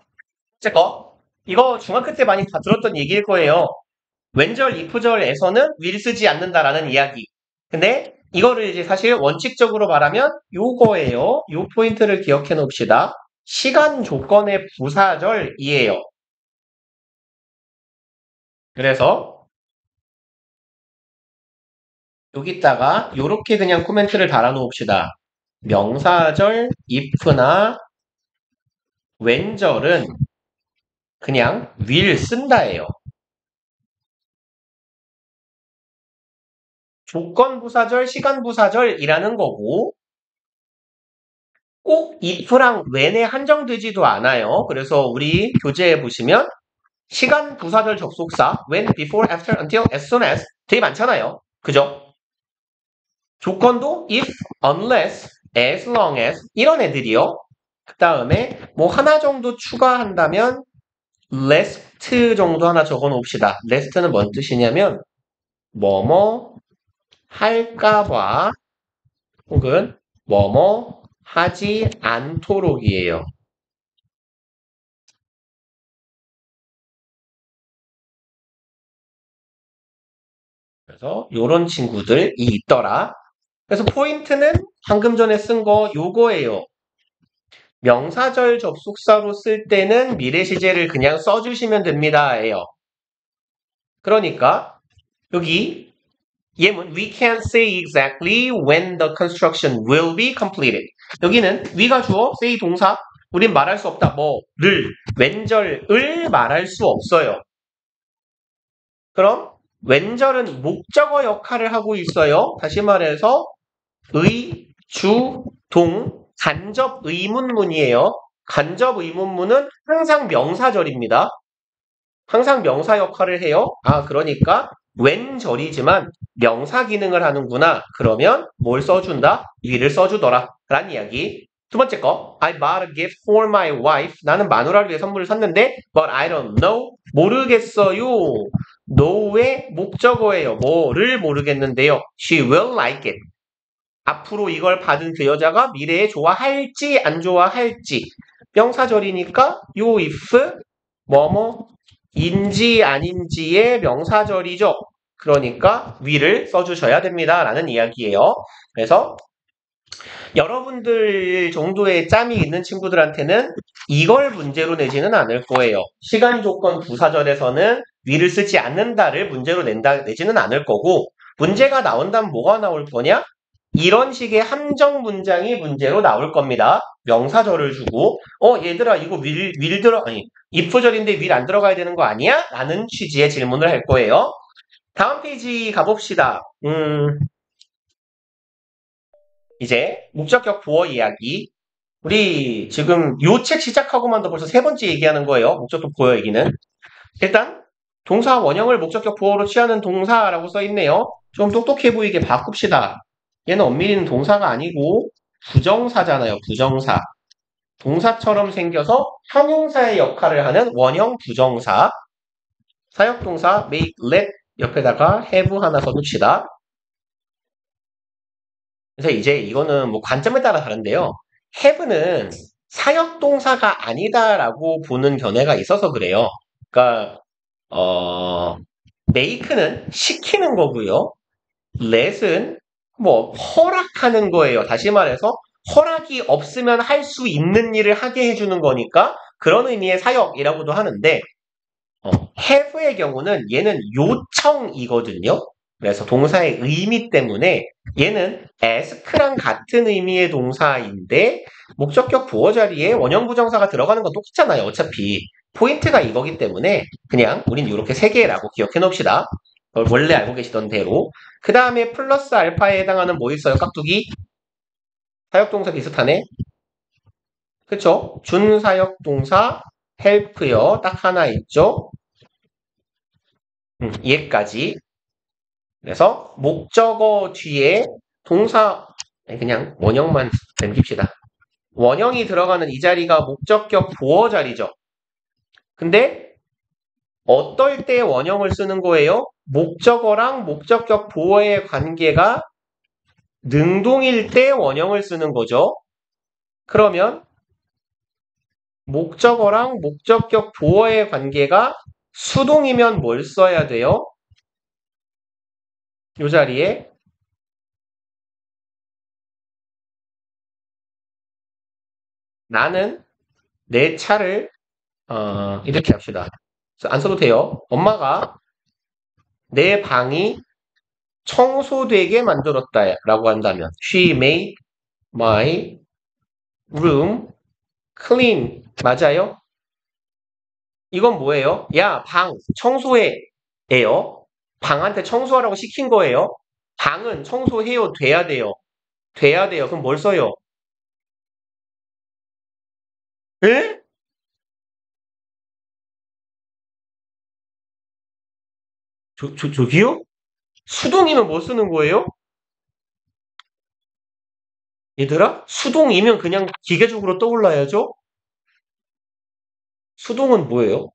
제 거. 이거 중학교 때 많이 다 들었던 얘기일 거예요. 왼절, 이프절에서는 will 쓰지 않는다라는 이야기. 근데 이거를 이제 사실 원칙적으로 말하면 요거예요. 요 포인트를 기억해 놓읍시다. 시간 조건의 부사절이에요. 그래서 여기다가 요렇게 그냥 코멘트를 달아 놓읍시다. 명사절 if나 왼절은 그냥 will 쓴다예요. 조건 부사절, 시간 부사절이라는 거고 꼭 if랑 when에 한정되지도 않아요. 그래서 우리 교재에 보시면 시간 부사절 접속사 when, before, after, until, as soon as 되게 많잖아요. 그죠? 조건도 if, unless, as long as 이런 애들이요. 그 다음에 뭐 하나 정도 추가한다면 lest 정도 하나 적어 놓읍시다. lest는 뭔 뜻이냐면 뭐뭐 할까봐 혹은 뭐뭐 하지 않도록이에요. 그래서 요런 친구들이 있더라. 그래서 포인트는 방금 전에 쓴 거 요거예요. 명사절 접속사로 쓸 때는 미래 시제를 그냥 써주시면 됩니다예요. 그러니까 여기 예문 we can't say exactly when the construction will be completed. 여기는 we가 주어, say 동사. 우린 말할 수 없다. 뭐를, 왼절을 말할 수 없어요. 그럼 왼절은 목적어 역할을 하고 있어요. 다시 말해서 의, 주, 동, 간접 의문문이에요. 간접 의문문은 항상 명사절입니다. 항상 명사 역할을 해요. 아, 그러니까 왼절이지만 명사 기능을 하는구나. 그러면 뭘 써준다? 위를 써주더라. 라는 이야기. 두 번째 거. I bought a gift for my wife. 나는 마누라를 위해 선물을 샀는데 but I don't know. 모르겠어요. know의 목적어예요. 뭐를 모르겠는데요. She will like it. 앞으로 이걸 받은 그 여자가 미래에 좋아할지 안 좋아할지. 명사절이니까 요 if 뭐뭐인지 아닌지의 명사절이죠. 그러니까 위를 써주셔야 됩니다. 라는 이야기예요. 그래서 여러분들 정도의 짬이 있는 친구들한테는 이걸 문제로 내지는 않을 거예요. 시간 조건 부사절에서는 위를 쓰지 않는다를 문제로 내지는 않을 거고 문제가 나온다면 뭐가 나올 거냐? 이런 식의 함정 문장이 문제로 나올 겁니다. 명사절을 주고 얘들아 이거 윌 들어 아니 if절인데 윌 안 들어가야 되는 거 아니야? 라는 취지의 질문을 할 거예요. 다음 페이지 가봅시다. 이제 목적격 보어 이야기. 우리 지금 요 책 시작하고만도 벌써 세 번째 얘기하는 거예요. 목적격 보어 얘기는. 일단 동사 원형을 목적격 보어로 취하는 동사라고 써 있네요. 좀 똑똑해 보이게 바꿉시다. 얘는 엄밀히는 동사가 아니고 부정사잖아요. 부정사. 동사처럼 생겨서 형용사의 역할을 하는 원형 부정사. 사역동사 make, let 옆에다가 have 하나 써둡시다. 그래서 이제 이거는 뭐 관점에 따라 다른데요. have는 사역동사가 아니다라고 보는 견해가 있어서 그래요. 그러니까 make는 시키는 거고요. let은 뭐 허락하는 거예요. 다시 말해서 허락이 없으면 할 수 있는 일을 하게 해주는 거니까 그런 의미의 사역이라고도 하는데 have의 경우는 얘는 요청이거든요. 그래서 동사의 의미 때문에 얘는 ask랑 같은 의미의 동사인데 목적격 보어 자리에 원형 부정사가 들어가는 건 똑같잖아요. 어차피 포인트가 이거기 때문에 그냥 우린 이렇게 세 개라고 기억해 놓읍시다. 원래 알고 계시던 대로. 그 다음에 플러스 알파에 해당하는 뭐 있어요? 깍두기? 사역동사 비슷하네. 그쵸? 준사역동사 help요. 딱 하나 있죠? 얘까지. 그래서 목적어 뒤에 동사 그냥 원형만 남깁시다. 원형이 들어가는 이 자리가 목적격 보어 자리죠. 근데 어떨 때 원형을 쓰는 거예요? 목적어랑 목적격 보어의 관계가 능동일 때 원형을 쓰는 거죠. 그러면 목적어랑 목적격 보어의 관계가 수동이면 뭘 써야 돼요? 이 자리에 나는 내 차를 이렇게 합시다. 안 써도 돼요. 엄마가 내 방이 청소되게 만들었다라고 한다면 She made my room clean. 맞아요? 이건 뭐예요? 야, 방 청소해. 예요. 방한테 청소하라고 시킨 거예요. 방은 청소해요. 돼야 돼요. 돼야 돼요. 그럼 뭘 써요? 에? 저기요? 수동이면 뭐 쓰는 거예요? 얘들아? 수동이면 그냥 기계적으로 떠올라야죠? 수동은 뭐예요?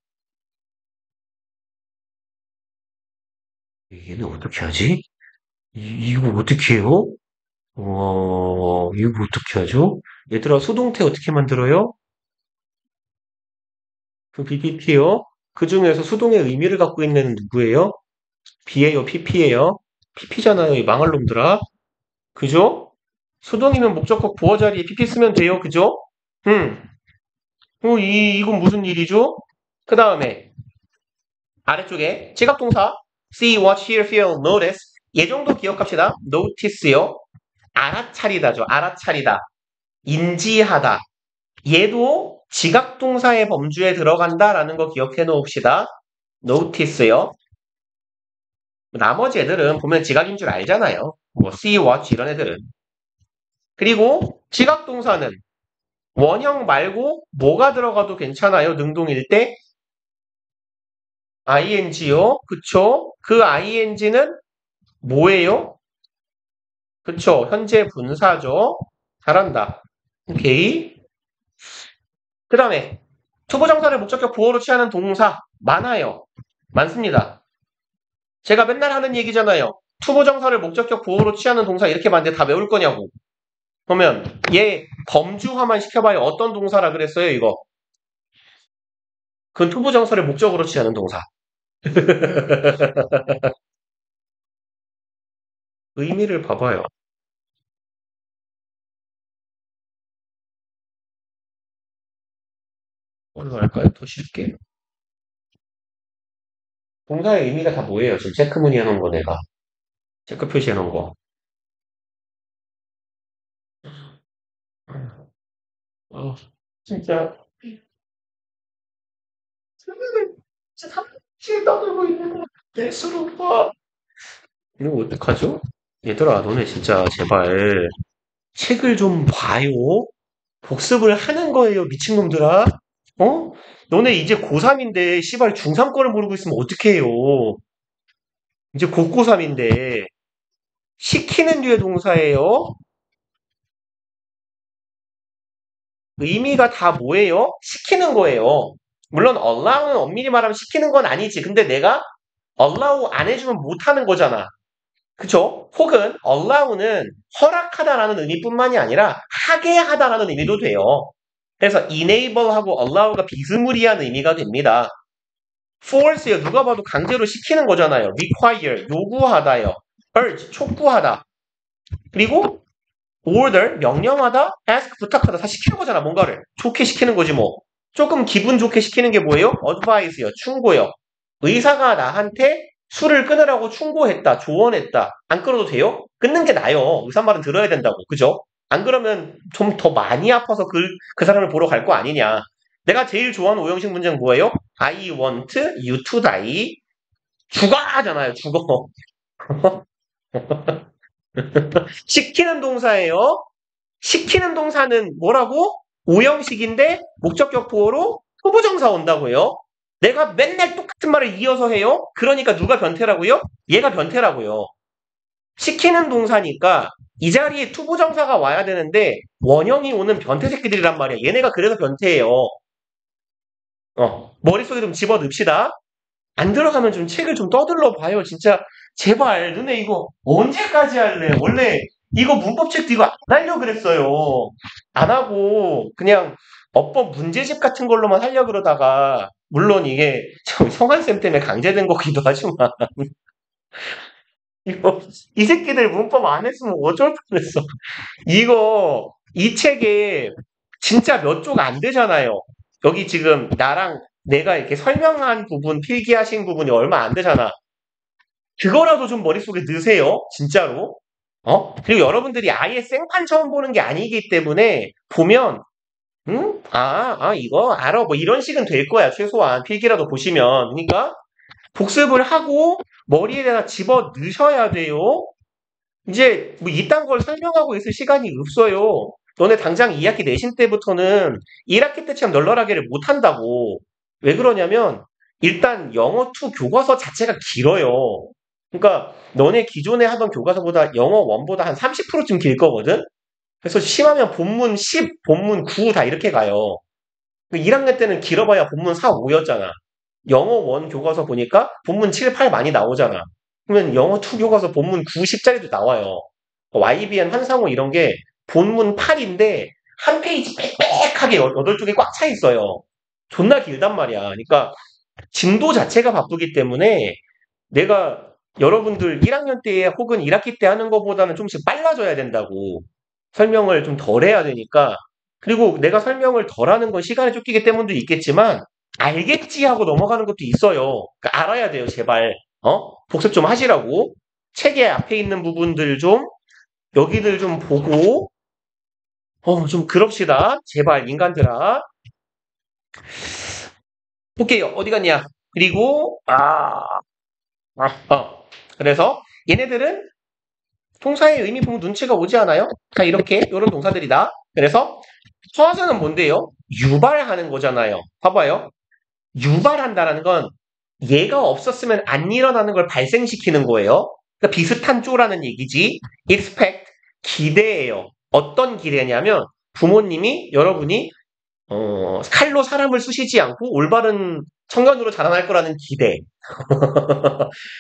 얘는 어떻게 하지? 이거 어떻게 해요? 이거 어떻게 하죠? 얘들아, 수동태 어떻게 만들어요? 그 PPT요? 그 중에서 수동의 의미를 갖고 있는 애는 누구예요? B예요, PP예요? PP잖아요, 이 망할 놈들아. 그죠? 수동이면 목적격 보어 자리에 PP 쓰면 돼요, 그죠? 음. 이건 무슨 일이죠? 그 다음에, 아래쪽에, 지각동사. See, watch, hear, feel, notice. 얘 정도 기억합시다. notice요. 알아차리다죠, 알아차리다. 인지하다. 얘도 지각동사의 범주에 들어간다라는 거 기억해 놓읍시다. notice요. 나머지 애들은 보면 지각인 줄 알잖아요. 뭐 see, watch 이런 애들은. 그리고 지각동사는 원형 말고 뭐가 들어가도 괜찮아요. 능동일 때 ing요. 그쵸? 그 ing는 뭐예요? 그쵸? 현재 분사죠. 잘한다. 오케이. 그 다음에 투부정사를 목적격 보어로 취하는 동사 많아요. 많습니다. 제가 맨날 하는 얘기잖아요. 투부정사를 목적격 보어로 취하는 동사 이렇게 봤는데 다 외울 거냐고. 그러면 얘 범주화만 시켜봐요. 어떤 동사라 그랬어요, 이거? 그건 투부정사를 목적으로 취하는 동사. 의미를 봐봐요. 뭘로 할까요? 더 쉽게. 동사의 의미가 다 뭐예요? 지금 체크무늬 해놓은 거 내가. 체크 표시해놓은 거. 어, 진짜. 진짜 삼치에 떠들고 있는 거. 내 스스로 봐. 이거 어떡하죠? 얘들아, 너네 진짜 제발 책을 좀 봐요. 복습을 하는 거예요, 미친놈들아. 어? 너네 이제 고3인데, 씨발 중3 거를 모르고 있으면 어떡해요. 이제 곧 고3인데, 시키는 류의 동사예요. 의미가 다 뭐예요? 시키는 거예요. 물론 allow는 엄밀히 말하면 시키는 건 아니지. 근데 내가 allow 안 해주면 못하는 거잖아. 그쵸? 혹은 allow는 허락하다라는 의미뿐만이 아니라 하게 하다라는 의미도 돼요. 그래서 enable하고 allow가 비스무리한 의미가 됩니다. force요. 누가 봐도 강제로 시키는 거잖아요. require, 요구하다요. urge, 촉구하다. 그리고 order, 명령하다. ask, 부탁하다. 다 시키는 거잖아, 뭔가를. 좋게 시키는 거지, 뭐. 조금 기분 좋게 시키는 게 뭐예요? advice요. 충고요. 의사가 나한테 술을 끊으라고 충고했다. 조언했다. 안 끊어도 돼요? 끊는 게 나아요. 의사 말은 들어야 된다고. 그죠? 안 그러면 좀 더 많이 아파서 그 사람을 보러 갈 거 아니냐. 내가 제일 좋아하는 오형식 문제는 뭐예요? I want you to die. 죽어! 하잖아요. 죽어. 시키는 동사예요. 시키는 동사는 뭐라고? 오형식인데 목적격 보어로 후부정사 온다고요. 내가 맨날 똑같은 말을 이어서 해요. 그러니까 누가 변태라고요? 얘가 변태라고요. 시키는 동사니까 이 자리에 투부정사가 와야 되는데 원형이 오는 변태 새끼들이란 말이야. 얘네가 그래서 변태예요. 머릿속에 좀 집어넣읍시다. 안 들어가면 좀 책을 좀 떠들러 봐요. 진짜 제발 너네 이거 언제까지 할래? 원래 이거 문법책도 이거 안 하려고 그랬어요. 안 하고 그냥 어법 문제집 같은 걸로만 하려고 그러다가, 물론 이게 성한쌤 때문에 강제된 거기도 하지만, 이거, 이 새끼들 문법 안 했으면 어쩔 뻔했어. 이 책에 진짜 몇 쪽 안 되잖아요. 여기 지금 나랑 내가 이렇게 설명한 부분, 필기하신 부분이 얼마 안 되잖아. 그거라도 좀 머릿속에 넣으세요. 진짜로. 그리고 여러분들이 아예 생판 처음 보는 게 아니기 때문에 보면 응? 이거 알아. 뭐 이런 식은 될 거야. 최소한 필기라도 보시면. 그러니까 복습을 하고 머리에다가 집어 넣으셔야 돼요. 이제 뭐 이딴 걸 설명하고 있을 시간이 없어요. 너네 당장 2학기 내신 때부터는 1학기 때처럼 널널하게를 못 한다고. 왜 그러냐면 일단 영어 2 교과서 자체가 길어요. 그러니까 너네 기존에 하던 교과서보다 영어 1보다 한 30%쯤 길 거거든. 그래서 심하면 본문 10, 본문 9 다 이렇게 가요. 1학년 때는 길어봐야 본문 4, 5였잖아. 영어 1 교과서 보니까 본문 7, 8 많이 나오잖아. 그러면 영어 2 교과서 본문 9, 10짜리도 나와요. YBN, 한상호 이런 게 본문 8인데 한 페이지 빽빽하게 8쪽이 꽉 차 있어요. 존나 길단 말이야. 그러니까 진도 자체가 바쁘기 때문에 내가 여러분들 1학년 때 혹은 1학기 때 하는 것보다는 좀씩 빨라져야 된다고. 설명을 좀 덜 해야 되니까. 그리고 내가 설명을 덜 하는 건 시간에 쫓기기 때문도 있겠지만 알겠지 하고 넘어가는 것도 있어요. 그러니까 알아야 돼요, 제발. 복습 좀 하시라고. 책에 앞에 있는 부분들 좀 여기들 좀 보고 좀 그럽시다. 제발 인간들아. 볼게요. 어디 갔냐? 그리고 그래서 얘네들은 동사의 의미 보면 눈치가 오지 않아요? 다 이렇게 이런 동사들이다. 그래서 서사는 뭔데요? 유발하는 거잖아요. 봐봐요. 유발한다라는 건 얘가 없었으면 안 일어나는 걸 발생시키는 거예요. 그러니까 비슷한 쪼라는 얘기지. expect 기대예요. 어떤 기대냐면 부모님이 여러분이 칼로 사람을 쑤시지 않고 올바른 청년으로 자라날 거라는 기대.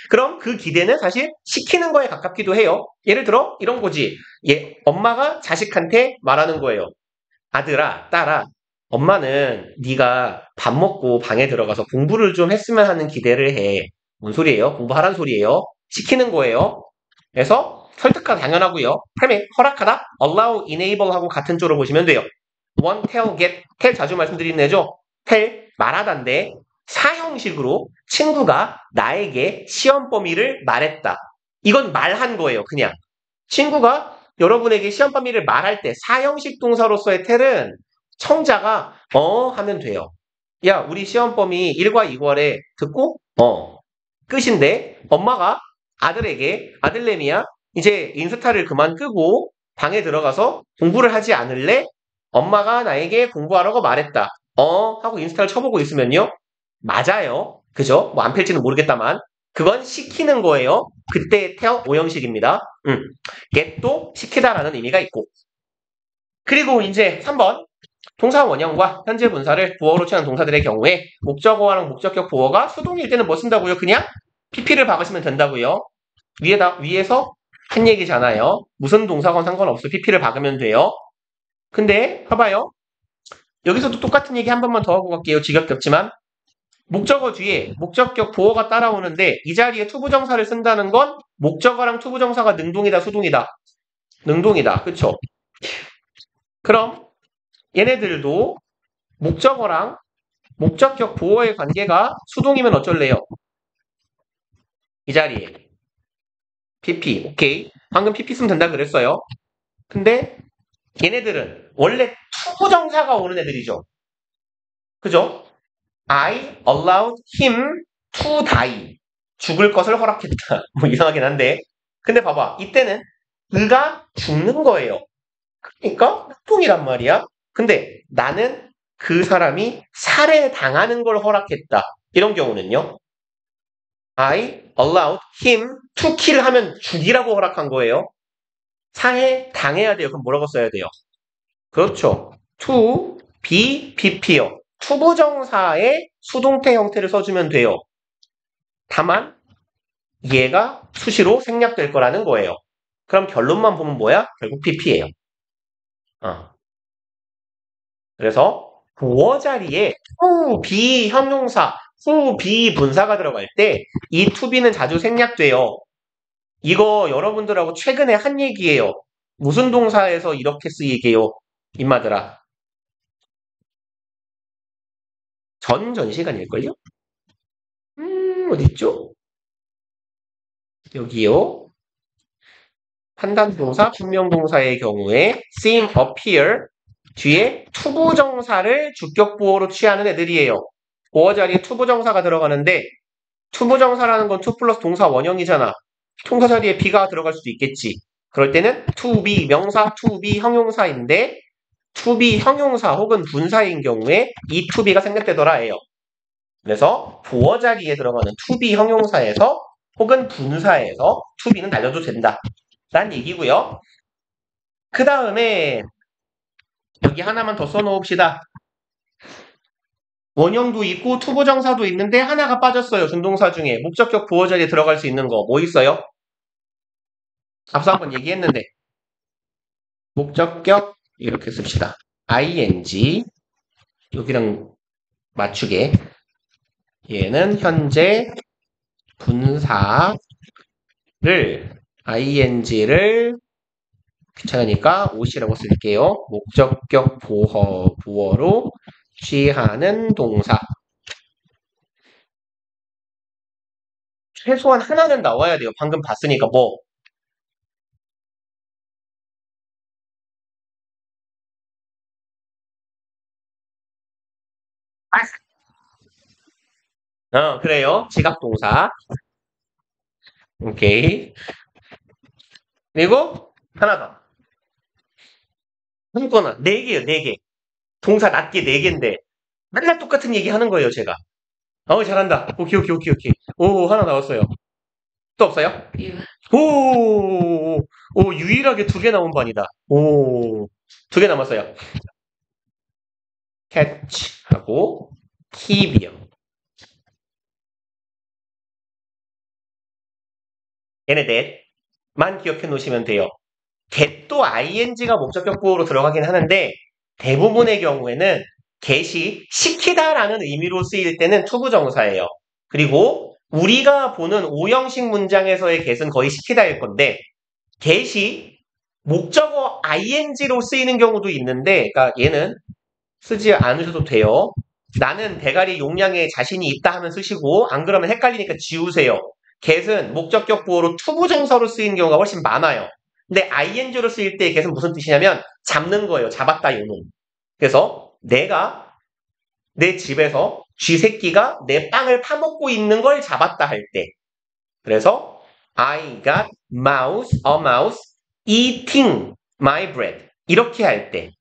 그럼 그 기대는 사실 시키는 거에 가깝기도 해요. 예를 들어 이런 거지. 엄마가 자식한테 말하는 거예요. 아들아, 딸아, 엄마는 네가 밥 먹고 방에 들어가서 공부를 좀 했으면 하는 기대를 해. 뭔 소리예요? 공부하란 소리예요? 시키는 거예요. 그래서 설득하다 당연하고요. permit, 허락하다, allow, enable 하고 같은 쪽으로 보시면 돼요. want, tell, get, tell 자주 말씀드리는 애죠. tell, 말하다인데 사형식으로 친구가 나에게 시험 범위를 말했다. 이건 말한 거예요, 그냥. 친구가 여러분에게 시험 범위를 말할 때 사형식 동사로서의 tell은 청자가 하면 돼요. 야, 우리 시험 범위 1과 2괄에 듣고 끝인데 엄마가 아들내미야 이제 인스타를 그만 끄고 방에 들어가서 공부를 하지 않을래? 엄마가 나에게 공부하라고 말했다. 하고 인스타를 쳐보고 있으면요. 맞아요. 그죠? 뭐 안 펼지는 모르겠다만 그건 시키는 거예요. 그때 tell 오형식입니다. get도 시키다라는 의미가 있고 그리고 이제 3번 동사 원형과 현재 분사를 부어로 취한 동사들의 경우에 목적어와랑 목적격 보어가 수동일 때는 뭐 쓴다고요? 그냥 pp를 박으시면 된다고요. 위에서 한 얘기잖아요. 무슨 동사건 상관없어. pp를 박으면 돼요. 근데 봐봐요. 여기서도 똑같은 얘기 한 번만 더 하고 갈게요. 지겹겠지만 목적어 뒤에 목적격 보어가 따라오는데 이 자리에 투부정사를 쓴다는 건 목적어랑 투부정사가 능동이다, 수동이다? 능동이다. 그쵸? 그럼 얘네들도 목적어랑 목적격 보어의 관계가 수동이면 어쩔래요? 이 자리에 pp, 오케이. 방금 pp 쓰면 된다 그랬어요. 근데 얘네들은 원래 투부정사가 오는 애들이죠. 그죠? I allowed him to die. 죽을 것을 허락했다. 뭐 이상하긴 한데. 근데 봐봐. 이때는 그가 죽는 거예요. 그러니까 통이란 말이야. 근데 나는 그 사람이 살해당하는 걸 허락했다. 이런 경우는요. I allowed him to kill 하면 죽이라고 허락한 거예요. 살해당해야 돼요. 그럼 뭐라고 써야 돼요? 그렇죠. to be pp요. 투부정사의 수동태 형태를 써주면 돼요. 다만 얘가 수시로 생략될 거라는 거예요. 그럼 결론만 보면 뭐야? 결국 pp예요. 그래서 보어 자리에 to be 형용사, to be 분사가 들어갈 때 이 to be는 자주 생략돼요. 이거 여러분들하고 최근에 한 얘기예요. 무슨 동사에서 이렇게 쓰이게요? 임마들아. 전시간일걸요? 어딨죠? 여기요. 판단동사, 분명동사의 경우에 seem, appear 뒤에 투부정사를 주격보어로 취하는 애들이에요. 보어 자리에 투부정사가 들어가는데 투부정사라는 건 to 플러스 동사 원형이잖아. 통사 자리에 be가 들어갈 수도 있겠지. 그럴 때는 to be 명사, to be 형용사인데 to be 형용사 혹은 분사인 경우에 이 to be가 생략되더라 해요. 그래서 보어 자리에 들어가는 to be 형용사에서 혹은 분사에서 to be는 날려도 된다. 라는 얘기고요. 그 다음에 여기 하나만 더 써놓읍시다. 원형도 있고 투부정사도 있는데 하나가 빠졌어요. 준동사 중에 목적격 보어 자리에 들어갈 수 있는 거 뭐 있어요? 앞서 한번 얘기했는데 목적격 이렇게 씁시다. ing 여기랑 맞추게 얘는 현재 분사를 ing를 귀찮으니까 옷이라고 쓸게요. 목적격 보어로 취하는 동사. 최소한 하나는 나와야 돼요. 방금 봤으니까 뭐. 그래요. 지각동사. 오케이. 그리고 하나 더. 한거나 네 개요. 네 개. 동사 낱개 네 개인데 맨날 똑같은 얘기 하는 거예요. 제가. 잘한다. 오케이, 오케이, 오케이, 오케이. 오, 하나 나왔어요. 또 없어요? 뷰. 유일하게 두 개 나온 반이다. 두 개 남았어요. catch하고 keep이요. 얘네 넷만 기억해 놓으시면 돼요. get도 ing가 목적격 보호로 들어가긴 하는데 대부분의 경우에는 get이 시키다라는 의미로 쓰일 때는 투부정사예요. 그리고 우리가 보는 오형식 문장에서의 get은 거의 시키다일 건데 get이 목적어 ing로 쓰이는 경우도 있는데 그러니까 얘는 쓰지 않으셔도 돼요. 나는 대가리 용량에 자신이 있다 하면 쓰시고 안 그러면 헷갈리니까 지우세요. get은 목적격 보호로 투부정사로 쓰이는 경우가 훨씬 많아요. 근데 ing로 쓰일 때 get은 무슨 뜻이냐면 잡는 거예요. 잡았다 요놈. 그래서 내가 내 집에서 쥐새끼가 내 빵을 파먹고 있는 걸 잡았다 할 때. 그래서 I got a mouse eating my bread. 이렇게 할 때.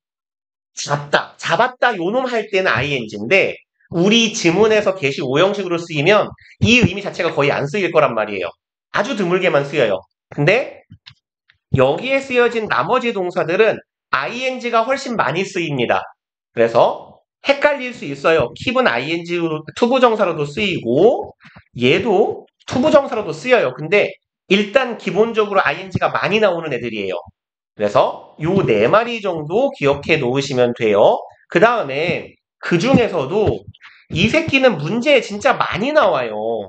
잡았다 요놈 할 때는 ing인데 우리 지문에서 get이 오형식으로 쓰이면 이 의미 자체가 거의 안 쓰일 거란 말이에요. 아주 드물게만 쓰여요. 근데 여기에 쓰여진 나머지 동사들은 ing가 훨씬 많이 쓰입니다. 그래서 헷갈릴 수 있어요. keep은 ing로 투부정사로도 쓰이고 얘도 투부정사로도 쓰여요. 근데 일단 기본적으로 ing가 많이 나오는 애들이에요. 그래서 요 네 마리 정도 기억해 놓으시면 돼요. 그 다음에 그 중에서도 이 새끼는 문제에 진짜 많이 나와요.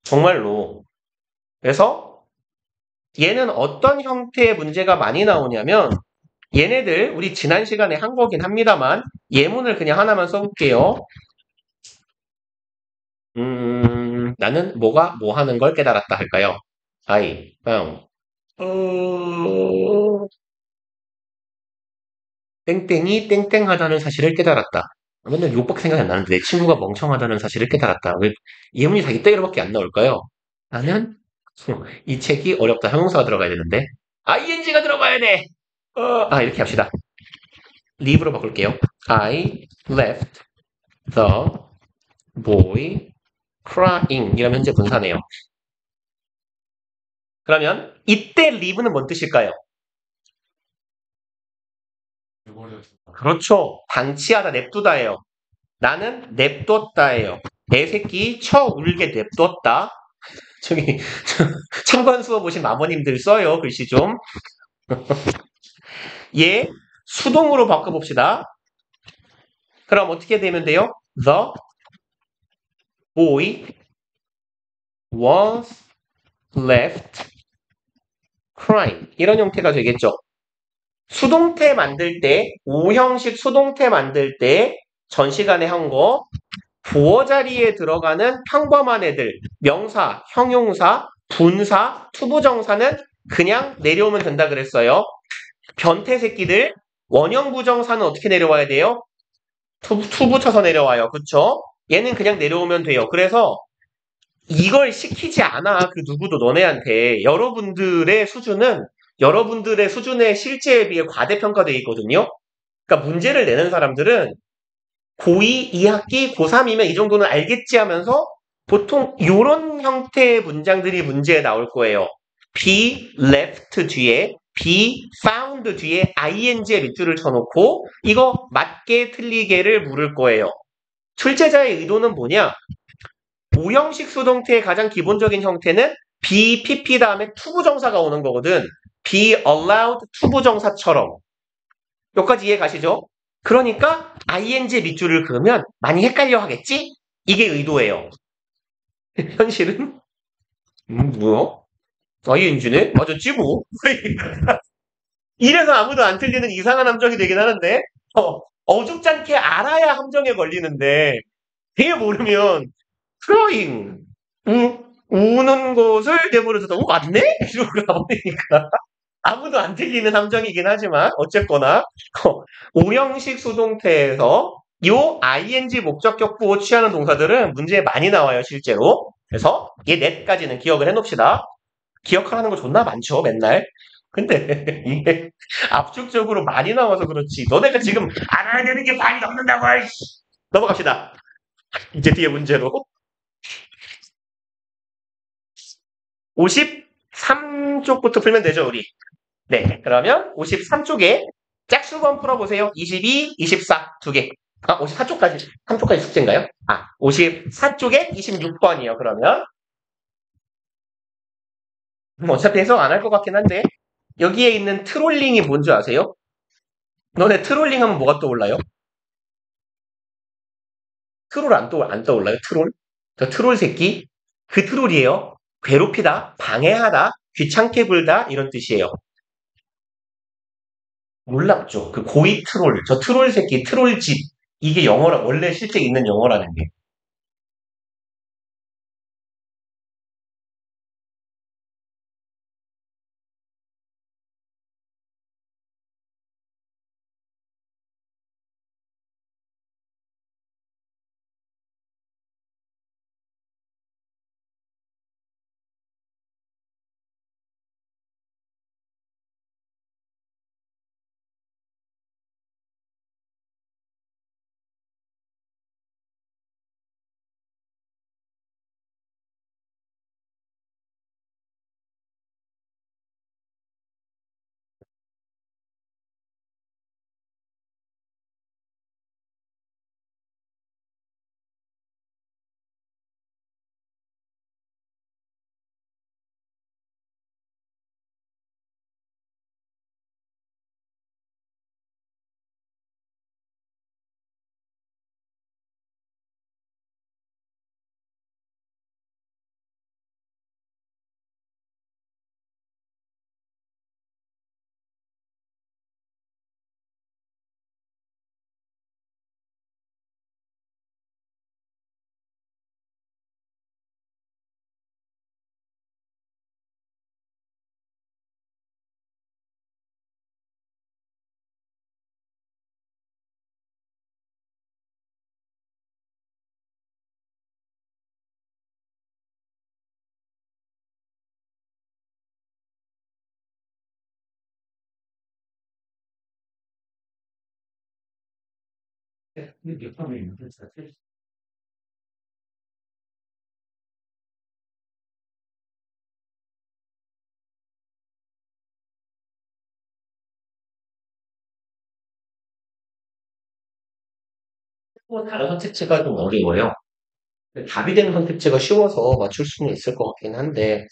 정말로. 그래서 얘는 어떤 형태의 문제가 많이 나오냐면 얘네들 우리 지난 시간에 한 거긴 합니다만 예문을 그냥 하나만 써볼게요. 나는 뭐가 뭐 하는 걸 깨달았다 할까요? I found 땡땡이 땡땡하다는 사실을 깨달았다. 맨날 욕밖에 생각이 안 나는데 내 친구가 멍청하다는 사실을 깨달았다. 왜 예문이 다 이따위로밖에 안 나올까요? 나는 이 책이 어렵다. 형용사가 들어가야 되는데 ing가 들어가야 돼. 이렇게 합시다. leave로 바꿀게요. I left the boy crying 이러면 현재 분사네요. 그러면 이때 leave는 뭔 뜻일까요? 그렇죠. 방치하다, 냅두다예요. 나는 냅뒀다예요. 내 새끼 쳐 울게 냅뒀다. 저기 참관 수업 보신 마모님들 써요. 글씨 좀. 얘 수동으로 바꿔봅시다. 그럼 어떻게 되면 돼요? The boy was left crying. 이런 형태가 되겠죠. 수동태 만들 때, 오형식 수동태 만들 때 전 시간에 한 거, 부어 자리에 들어가는 평범한 애들, 명사, 형용사, 분사, 투부정사는 그냥 내려오면 된다 그랬어요. 변태 새끼들, 원형 부정사는 어떻게 내려와야 돼요? 투 붙여서 내려와요. 그쵸? 얘는 그냥 내려오면 돼요. 그래서 이걸 시키지 않아. 그 누구도 너네한테. 여러분들의 수준의 실제에 비해 과대평가되어 있거든요. 그러니까 문제를 내는 사람들은 고2, 2학기, 고3이면 이 정도는 알겠지 하면서 보통 이런 형태의 문장들이 문제에 나올 거예요. be left 뒤에 be found 뒤에 ing의 밑줄을 쳐놓고 이거 맞게 틀리게를 물을 거예요. 출제자의 의도는 뭐냐? 오형식 수동태의 가장 기본적인 형태는 be, pp 다음에 투부정사가 오는 거거든. be allowed 투부정사처럼. 여기까지 이해 가시죠? 그러니까 ing 밑줄을 그으면 많이 헷갈려 하겠지? 이게 의도예요. 현실은 뭐야? ing네? 맞았지 뭐. 이래서 아무도 안 틀리는 이상한 함정이 되긴 하는데 어줍잖게 알아야 함정에 걸리는데 되게 모르면 crying 우는 것을 내버려두다 맞네? 이러고 가버리니까 아무도 안 틀리는 함정이긴 하지만 어쨌거나 오형식 수동태에서 요 ing 목적격 보호 취하는 동사들은 문제에 많이 나와요 실제로. 그래서 얘 넷까지는 기억을 해놓읍시다. 기억하라는 거 존나 많죠 맨날. 근데 이게 압축적으로 많이 나와서 그렇지 너네가 지금 알아야 되는 게 많이 넘는다고. 넘어갑시다. 이제 뒤에 문제로 53쪽부터 풀면 되죠 우리. 네, 그러면 53쪽에 짝수번 풀어보세요. 22, 24 두 개. 54쪽까지, 3쪽까지 숙제인가요? 54쪽에 26번이요, 그러면. 어차피 해석 안 할 것 같긴 한데, 여기에 있는 트롤링이 뭔지 아세요? 너네 트롤링 하면 뭐가 떠올라요? 트롤 안 떠올라요? 트롤? 저 트롤 새끼? 그 트롤이에요. 괴롭히다, 방해하다, 귀찮게 굴다, 이런 뜻이에요. 놀랍죠? 그 고이 트롤, 저 트롤 새끼, 트롤짓. 이게 영어라, 원래 실제 있는 영어라는 게. 또 다른 선택지가 좀 어려워요. 답이 되는 선택지가 쉬워서 맞출 수는 있을 것 같긴 한데,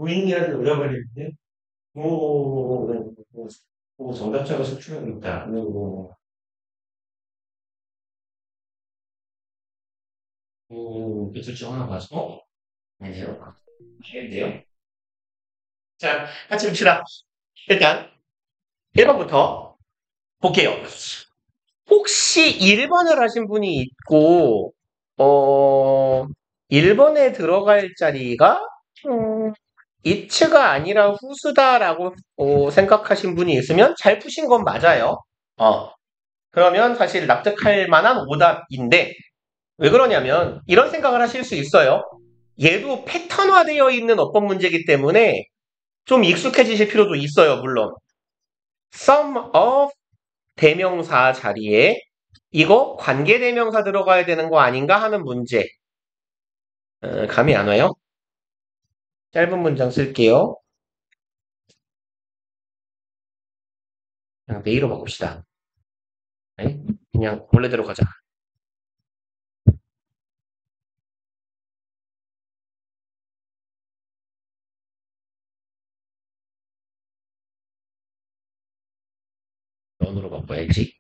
무인이라도 잃어버리는데, 정답자가 속출하고 있다. 그둘 중 하나 봐서, 아니요. 아닌데요? 자, 같이 봅시다. 일단, 1번부터 볼게요. 혹시 1번을 하신 분이 있고, 어, 1번에 들어갈 자리가, 이츠가 아니라 후수다라고 생각하신 분이 있으면 잘 푸신 건 맞아요. 그러면 사실 납득할 만한 오답인데, 왜 그러냐면, 이런 생각을 하실 수 있어요. 얘도 패턴화되어 있는 어법 문제이기 때문에 좀 익숙해지실 필요도 있어요, 물론. Some of 대명사 자리에 이거 관계대명사 들어가야 되는 거 아닌가 하는 문제. 감이 안 와요? 짧은 문장 쓸게요. 그냥 메일로 바꿉시다. 네? 그냥 원래대로 가자. 면으로 바꿔야지.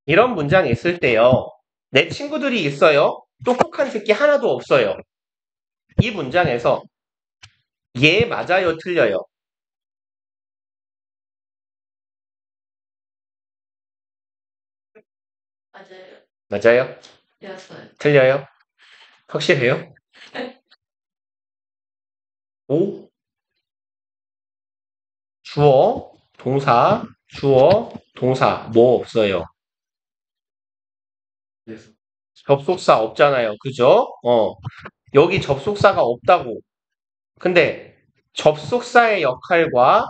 이런 문장이 있을 때요. 내 친구들이 있어요. 똑똑한 새끼 하나도 없어요. 이 문장에서 얘 맞아요, 틀려요? 맞아요. 맞아요? 되었어요. 틀려요? 확실해요? 오, 주어, 동사, 주어, 동사. 뭐 없어요? 접속사 없잖아요. 그죠? 여기 접속사가 없다고. 근데 접속사의 역할과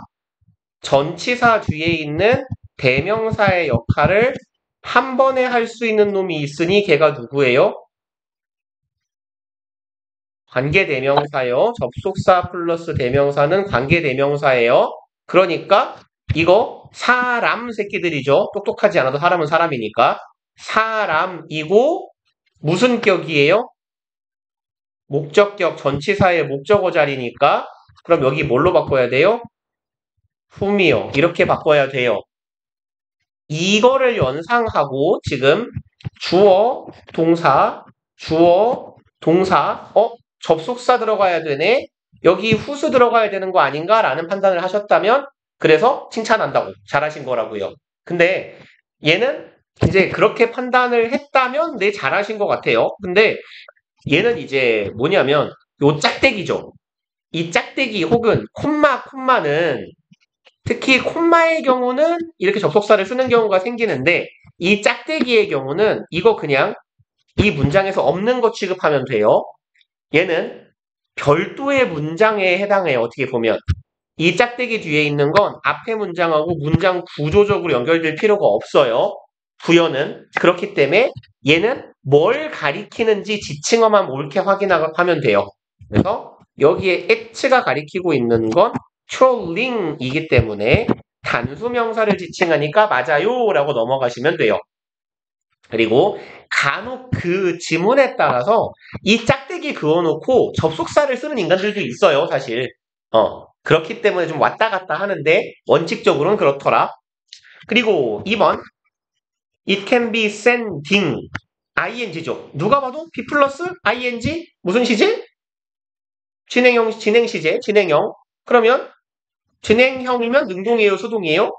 전치사 뒤에 있는 대명사의 역할을 한 번에 할 수 있는 놈이 있으니 걔가 누구예요? 관계대명사요. 접속사 플러스 대명사는 관계대명사예요. 그러니까 이거 사람 새끼들이죠. 똑똑하지 않아도 사람은 사람이니까. 사람이고 무슨 격이에요? 목적격 전치사의 목적어 자리니까 그럼 여기 뭘로 바꿔야 돼요? whom이요. 이렇게 바꿔야 돼요. 이거를 연상하고 지금 주어, 동사, 주어, 동사, 접속사 들어가야 되네? 여기 후수 들어가야 되는 거 아닌가? 라는 판단을 하셨다면 그래서 칭찬한다고. 잘하신 거라고요. 근데 얘는 이제 그렇게 판단을 했다면 네, 잘하신 것 같아요. 근데 얘는 이제 뭐냐면 요 짝대기죠. 이 짝대기 혹은 콤마는 특히 콤마의 경우는 이렇게 접속사를 쓰는 경우가 생기는데 이 짝대기의 경우는 이거 그냥 이 문장에서 없는 거 취급하면 돼요. 얘는 별도의 문장에 해당해요. 어떻게 보면. 이 짝대기 뒤에 있는 건 앞에 문장하고 문장 구조적으로 연결될 필요가 없어요. 부여는. 그렇기 때문에 얘는 뭘 가리키는지 지칭어만 옳게 확인하면 돼요. 그래서 여기에 at가 가리키고 있는 건 trolling 이기 때문에 단수명사를 지칭하니까 맞아요 라고 넘어가시면 돼요. 그리고 간혹 그 지문에 따라서 이 짝대기 그어놓고 접속사를 쓰는 인간들도 있어요, 사실. 그렇기 때문에 좀 왔다 갔다 하는데 원칙적으로는 그렇더라. 그리고 2번 It can be sending ing죠. 누가 봐도 be 플러스 ing 무슨 시제? 진행 시제, 진행형. 그러면 진행형이면 능동이에요, 수동이에요?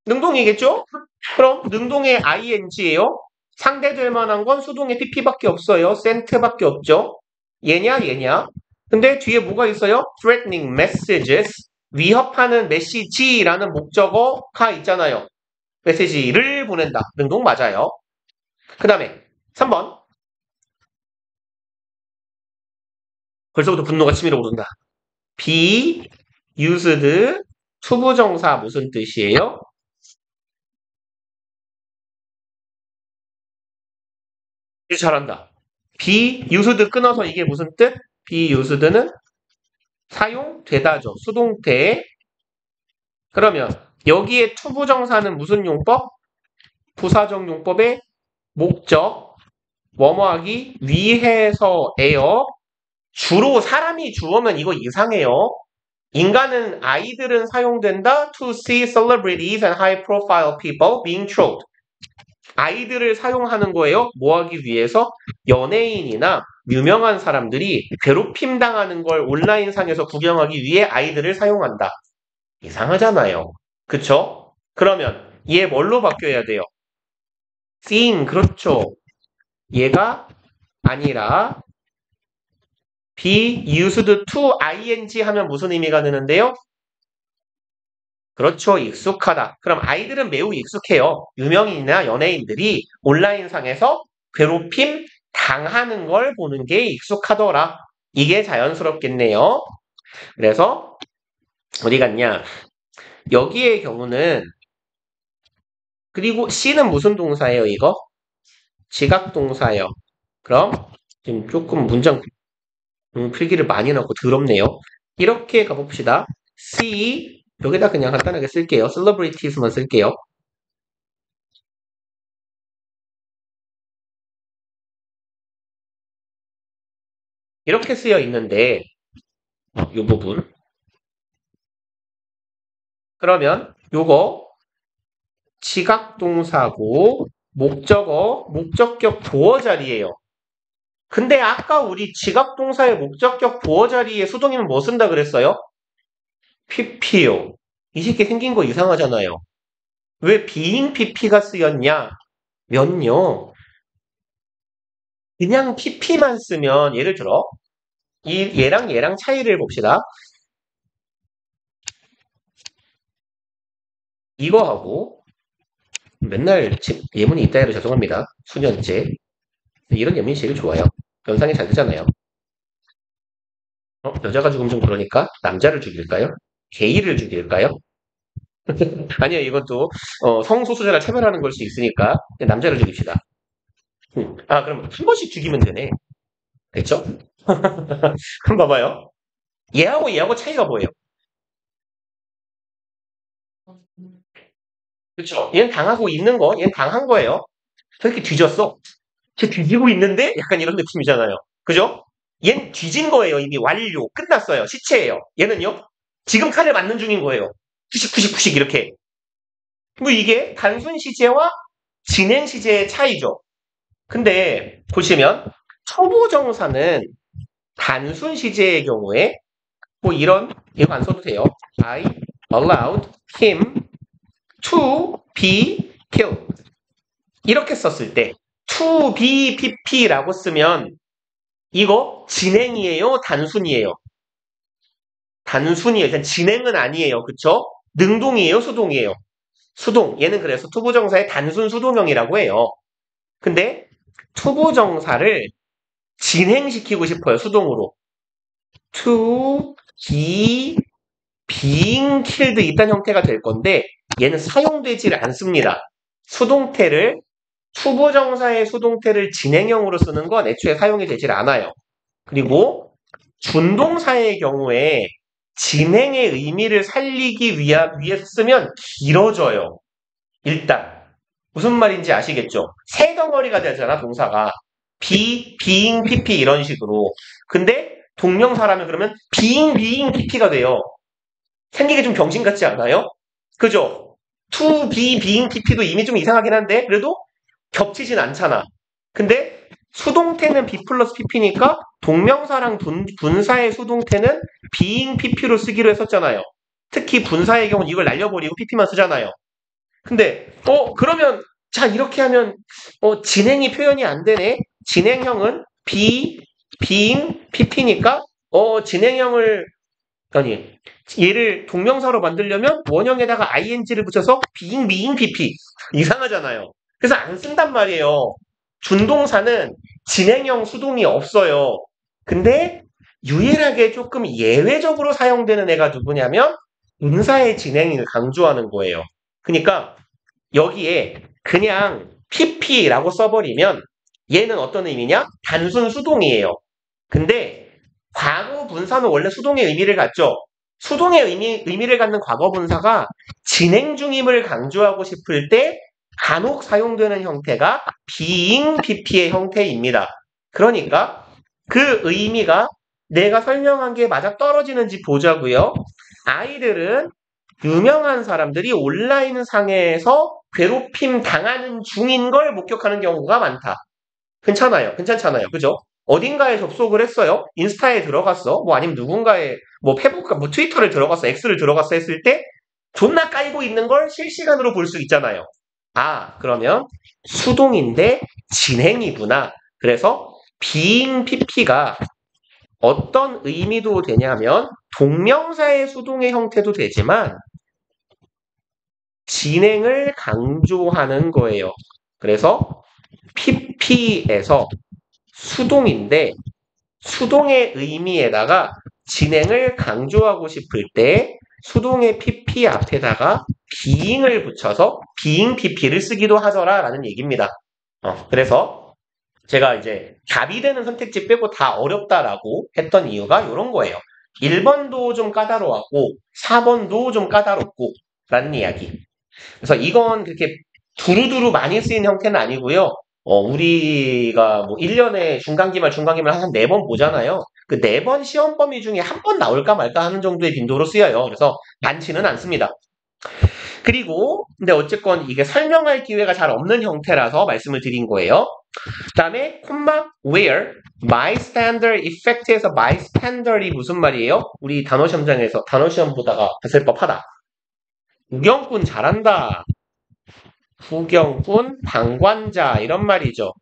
능동이겠죠? 그럼 능동의 ing예요. 상대될 만한 건 수동의 pp밖에 없어요. sent밖에 없죠. 얘냐? 근데 뒤에 뭐가 있어요? threatening messages. 위협하는 메시지라는 목적어가 있잖아요. 메시지를 보낸다. 능동 맞아요. 그 다음에 3번. 벌써부터 분노가 치밀어 오른다. be used 투부정사 무슨 뜻이에요? 잘한다. be used 끊어서 이게 무슨 뜻? be used는 사용되다죠. 수동태. 그러면 여기에 투부정사는 무슨 용법? 부사적 용법의 목적, 뭐뭐하기 위해서예요. 주로 사람이 주어면 이거 이상해요. 인간은 아이들은 사용된다. To see celebrities and high profile people being trolled. 아이들을 사용하는 거예요. 뭐 하기 위해서? 연예인이나 유명한 사람들이 괴롭힘 당하는 걸 온라인상에서 구경하기 위해 아이들을 사용한다. 이상하잖아요. 그쵸? 그러면 얘 뭘로 바뀌어야 돼요? seeing, 그렇죠. 얘가 아니라 be used to ing 하면 무슨 의미가 되는데요? 그렇죠. 익숙하다. 그럼 아이들은 매우 익숙해요. 유명인이나 연예인들이 온라인상에서 괴롭힘 당하는 걸 보는 게 익숙하더라. 이게 자연스럽겠네요. 그래서 어디 갔냐? 여기의 경우는 그리고 C는 무슨 동사예요, 이거? 지각동사예요. 그럼 지금 조금 문장 필기를 많이 넣고 더럽네요. 이렇게 가봅시다. C 여기다 그냥 간단하게 쓸게요. celebrities만 쓸게요. 이렇게 쓰여 있는데 이 부분 그러면 요거 지각동사고 목적어 목적격 보어 자리예요. 근데 아까 우리 지각동사의 목적격 보어 자리에 수동이면 뭐 쓴다 그랬어요? pp요. 이 새끼 생긴 거 이상하잖아요. 왜 being pp가 쓰였냐? 면요. 그냥 pp만 쓰면 예를 들어 얘랑 얘랑 차이를 봅시다. 이거하고 맨날 예문이 있다 해도 죄송합니다. 수년째. 이런 예문이 제일 좋아요. 연상이 잘 되잖아요. 여자가 죽으면 좀 그러니까 남자를 죽일까요? 게이를 죽일까요? 아니요, 이것도 성소수자를 차별하는 걸 수 있으니까 남자를 죽입시다. 아, 그럼 한 번씩 죽이면 되네. 그렇죠? 그럼 봐봐요. 얘하고 차이가 뭐예요? 그렇죠? 얘는 당하고 있는 거, 얘는 당한 거예요. 저렇게 뒤졌어. 쟤 뒤지고 있는데? 약간 이런 느낌이잖아요. 그죠? 얘는 뒤진 거예요. 이미 완료. 끝났어요. 시체예요. 얘는요? 지금 칼을 맞는 중인 거예요. 푸식푸식푸식 이렇게. 뭐 이게 단순 시제와 진행 시제의 차이죠. 근데 보시면 초보정사는 단순 시제의 경우에 뭐 이거 안 써도 돼요. I allowed him to be killed. 이렇게 썼을 때 to be pp라고 쓰면 이거 진행이에요? 단순이에요? 단순이에요. 일단 진행은 아니에요. 그쵸? 능동이에요? 수동이에요? 수동. 얘는 그래서 투부정사의 단순 수동형이라고 해요. 근데 투부정사를 진행시키고 싶어요. 수동으로. to be being killed 이딴 형태가 될 건데 얘는 사용되질 않습니다. 수동태를 투부정사의 수동태를 진행형으로 쓰는 건 애초에 사용이 되질 않아요. 그리고 준동사의 경우에 진행의 의미를 살리기 위해서 쓰면 길어져요. 일단 무슨 말인지 아시겠죠? 세 덩어리가 되잖아 동사가. being, pp 이런 식으로. 근데 동명사라면 그러면 being, pp가 돼요. 생기기 좀 병신 같지 않아요? 그죠? to be, being, pp도 이미 좀 이상하긴 한데 그래도 겹치진 않잖아. 근데 수동태는 be 플러스 pp니까 동명사랑 분사의 수동태는 being pp로 쓰기로 했었잖아요. 특히 분사의 경우는 이걸 날려버리고 pp만 쓰잖아요. 근데 그러면 자 이렇게 하면 진행이 표현이 안 되네. 진행형은 being pp니까 진행형을 아니 얘를 동명사로 만들려면 원형에다가 ing를 붙여서 being pp 이상하잖아요. 그래서 안 쓴단 말이에요. 준동사는 진행형 수동이 없어요. 근데 유일하게 조금 예외적으로 사용되는 애가 누구냐면 분사의 진행을 강조하는 거예요. 그러니까 여기에 그냥 pp라고 써버리면 얘는 어떤 의미냐? 단순 수동이에요. 근데 과거 분사는 원래 수동의 의미를 갖죠. 수동의 의미를 갖는 과거 분사가 진행 중임을 강조하고 싶을 때 간혹 사용되는 형태가 being pp의 형태입니다. 그러니까 그 의미가 내가 설명한 게 맞아 떨어지는지 보자고요. 아이들은 유명한 사람들이 온라인 상에서 괴롭힘 당하는 중인 걸 목격하는 경우가 많다. 괜찮아요. 괜찮잖아요. 그죠? 어딘가에 접속을 했어요. 인스타에 들어갔어. 뭐 아니면 누군가의 뭐 페북, 뭐 트위터를 들어갔어. X를 들어갔어 했을 때 존나 깔고 있는 걸 실시간으로 볼 수 있잖아요. 아, 그러면 수동인데 진행이구나. 그래서 being pp가 어떤 의미도 되냐면 동명사의 수동의 형태도 되지만 진행을 강조하는 거예요. 그래서 pp에서 수동인데 수동의 의미에다가 진행을 강조하고 싶을 때 수동의 pp 앞에다가 being을 붙여서 being pp를 쓰기도 하더라 라는 얘기입니다. 그래서 제가 이제 답이 되는 선택지 빼고 다 어렵다라고 했던 이유가 이런 거예요. 1번도 좀 까다로웠고 4번도 좀 까다롭고 라는 이야기. 그래서 이건 그렇게 두루두루 많이 쓰이는 형태는 아니고요. 우리가 뭐 1년에 중간기말 한 4번 보잖아요. 그 4번 시험 범위 중에 한 번 나올까 말까 하는 정도의 빈도로 쓰여요. 그래서 많지는 않습니다. 그리고 근데 어쨌건 이게 설명할 기회가 잘 없는 형태라서 말씀을 드린 거예요. 그 다음에 콤마 where bystander effect에서 bystander이 무슨 말이에요? 우리 단어시험장에서 단어시험 보다가 봤을 법하다. 구경꾼 잘한다. 구경꾼, 방관자 이런 말이죠.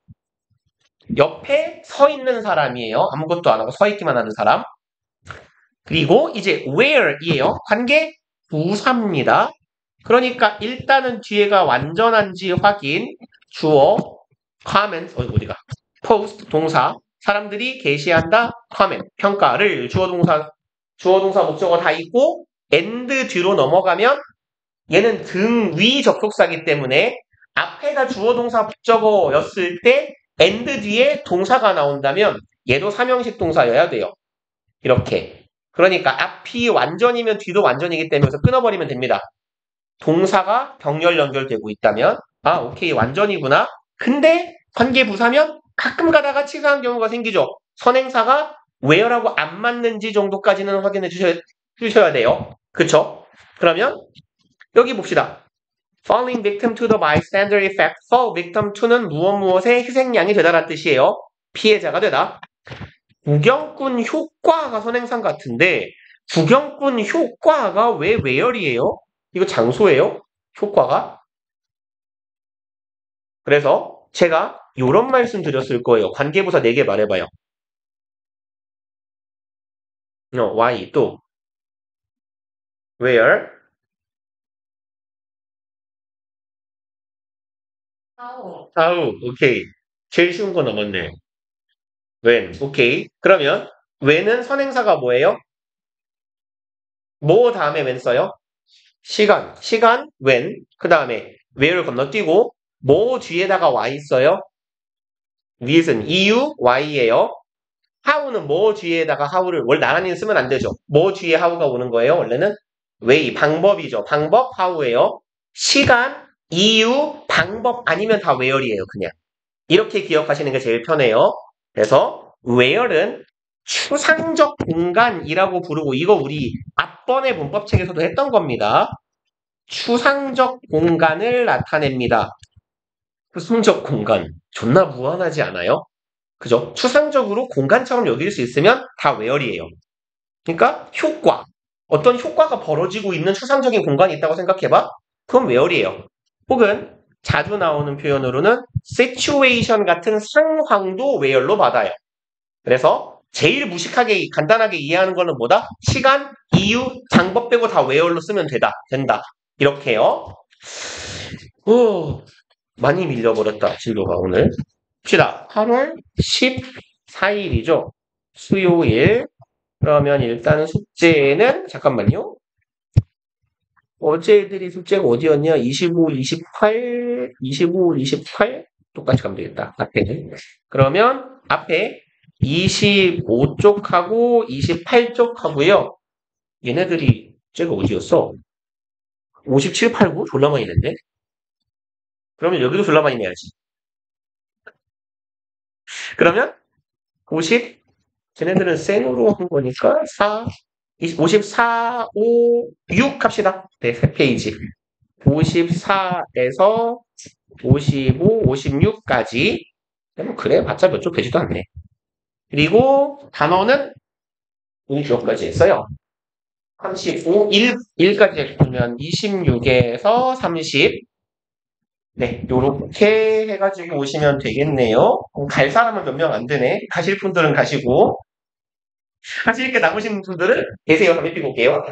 옆에 서 있는 사람이에요. 아무것도 안 하고 서 있기만 하는 사람. 그리고 이제 where이에요. 관계 부사입니다. 그러니까 일단은 뒤에가 완전한지 확인. 주어, comment, 어디가? post, 동사. 사람들이 게시한다, comment, 평가를 주어, 동사, 목적어 다 있고 and 뒤로 넘어가면 얘는 등 위 접속사이기 때문에 앞에가 주어 동사 목적어였을 때 and 뒤에 동사가 나온다면 얘도 삼형식 동사여야 돼요. 이렇게. 그러니까 앞이 완전이면 뒤도 완전이기 때문에 여기서 끊어버리면 됩니다. 동사가 병렬 연결되고 있다면 아 오케이 완전이구나. 근데 관계부사면 가끔 가다가 치사한 경우가 생기죠. 선행사가 where하고 안 맞는지 정도까지는 확인해 주셔야 돼요. 그쵸? 그러면 여기 봅시다. Falling victim to the bystander effect. Fall victim to는 무엇의 희생양이 되다라는 뜻이에요. 피해자가 되다. 구경꾼 효과가 선행상 같은데 구경꾼 효과가 왜 where이에요? 이거 장소예요? 효과가? 그래서 제가 이런 말씀 드렸을 거예요. 관계부사 4개 말해봐요. why 또 where how 오케이. 제일 쉬운 거 넘었네. when 오케이. 그러면 when은 선행사가 뭐예요? 뭐 다음에 when 써요? 시간 when 그 다음에 where를 건너뛰고 뭐 뒤에다가 why 써요? reason 이유 why예요. how는 뭐 뒤에다가 how를 원래 나란히 쓰면 안 되죠. 뭐 뒤에 how가 오는 거예요. 원래는 way 방법이죠. 방법 how예요. 시간 이유 방법 아니면 다 where이에요. 그냥 이렇게 기억하시는 게 제일 편해요. 그래서 where는 추상적 공간이라고 부르고 이거 우리 앞번의 문법책에서도 했던 겁니다. 추상적 공간을 나타냅니다. 추상적 공간 존나 무한하지 않아요? 그죠? 추상적으로 공간처럼 여길 수 있으면 다 where이에요. 그러니까 효과 어떤 효과가 벌어지고 있는 추상적인 공간이 있다고 생각해봐. 그건 where이에요. 혹은 자주 나오는 표현으로는 situation 같은 상황도 where로 받아요. 그래서 제일 무식하게 간단하게 이해하는 거는 뭐다? 시간, 이유, 방법 빼고 다 where로 쓰면 된다. 이렇게요. 오, 많이 밀려버렸다. 진로가 오늘. 봅시다. 8월 14일이죠. 수요일. 그러면 일단 숙제는 잠깐만요. 어제 애들이 숙제가 어디였냐? 25, 28, 25, 28? 똑같이 가면 되겠다. 앞에는. 그러면 앞에 25쪽하고 28쪽하고요. 얘네들이 쟤가 어디였어? 57, 89? 졸라 많이 냈네. 그러면 여기도 둘러 많이 내야지. 그러면 50, 쟤네들은 센으로 한 거니까 4, 54, 5, 6 합시다. 네, 3페이지. 54에서 55, 56까지. 뭐 그래 봤자 몇 쪽 되지도 않네. 그리고 단어는 우리 몇 가지 했어요? 35, 1까지 했으면 26에서 30. 네, 요렇게 해가지고 오시면 되겠네요. 갈 사람은 몇 명 안 되네. 가실 분들은 가시고. 하실 게 남으신 분들은 계세요. 한번 해보고 올게요.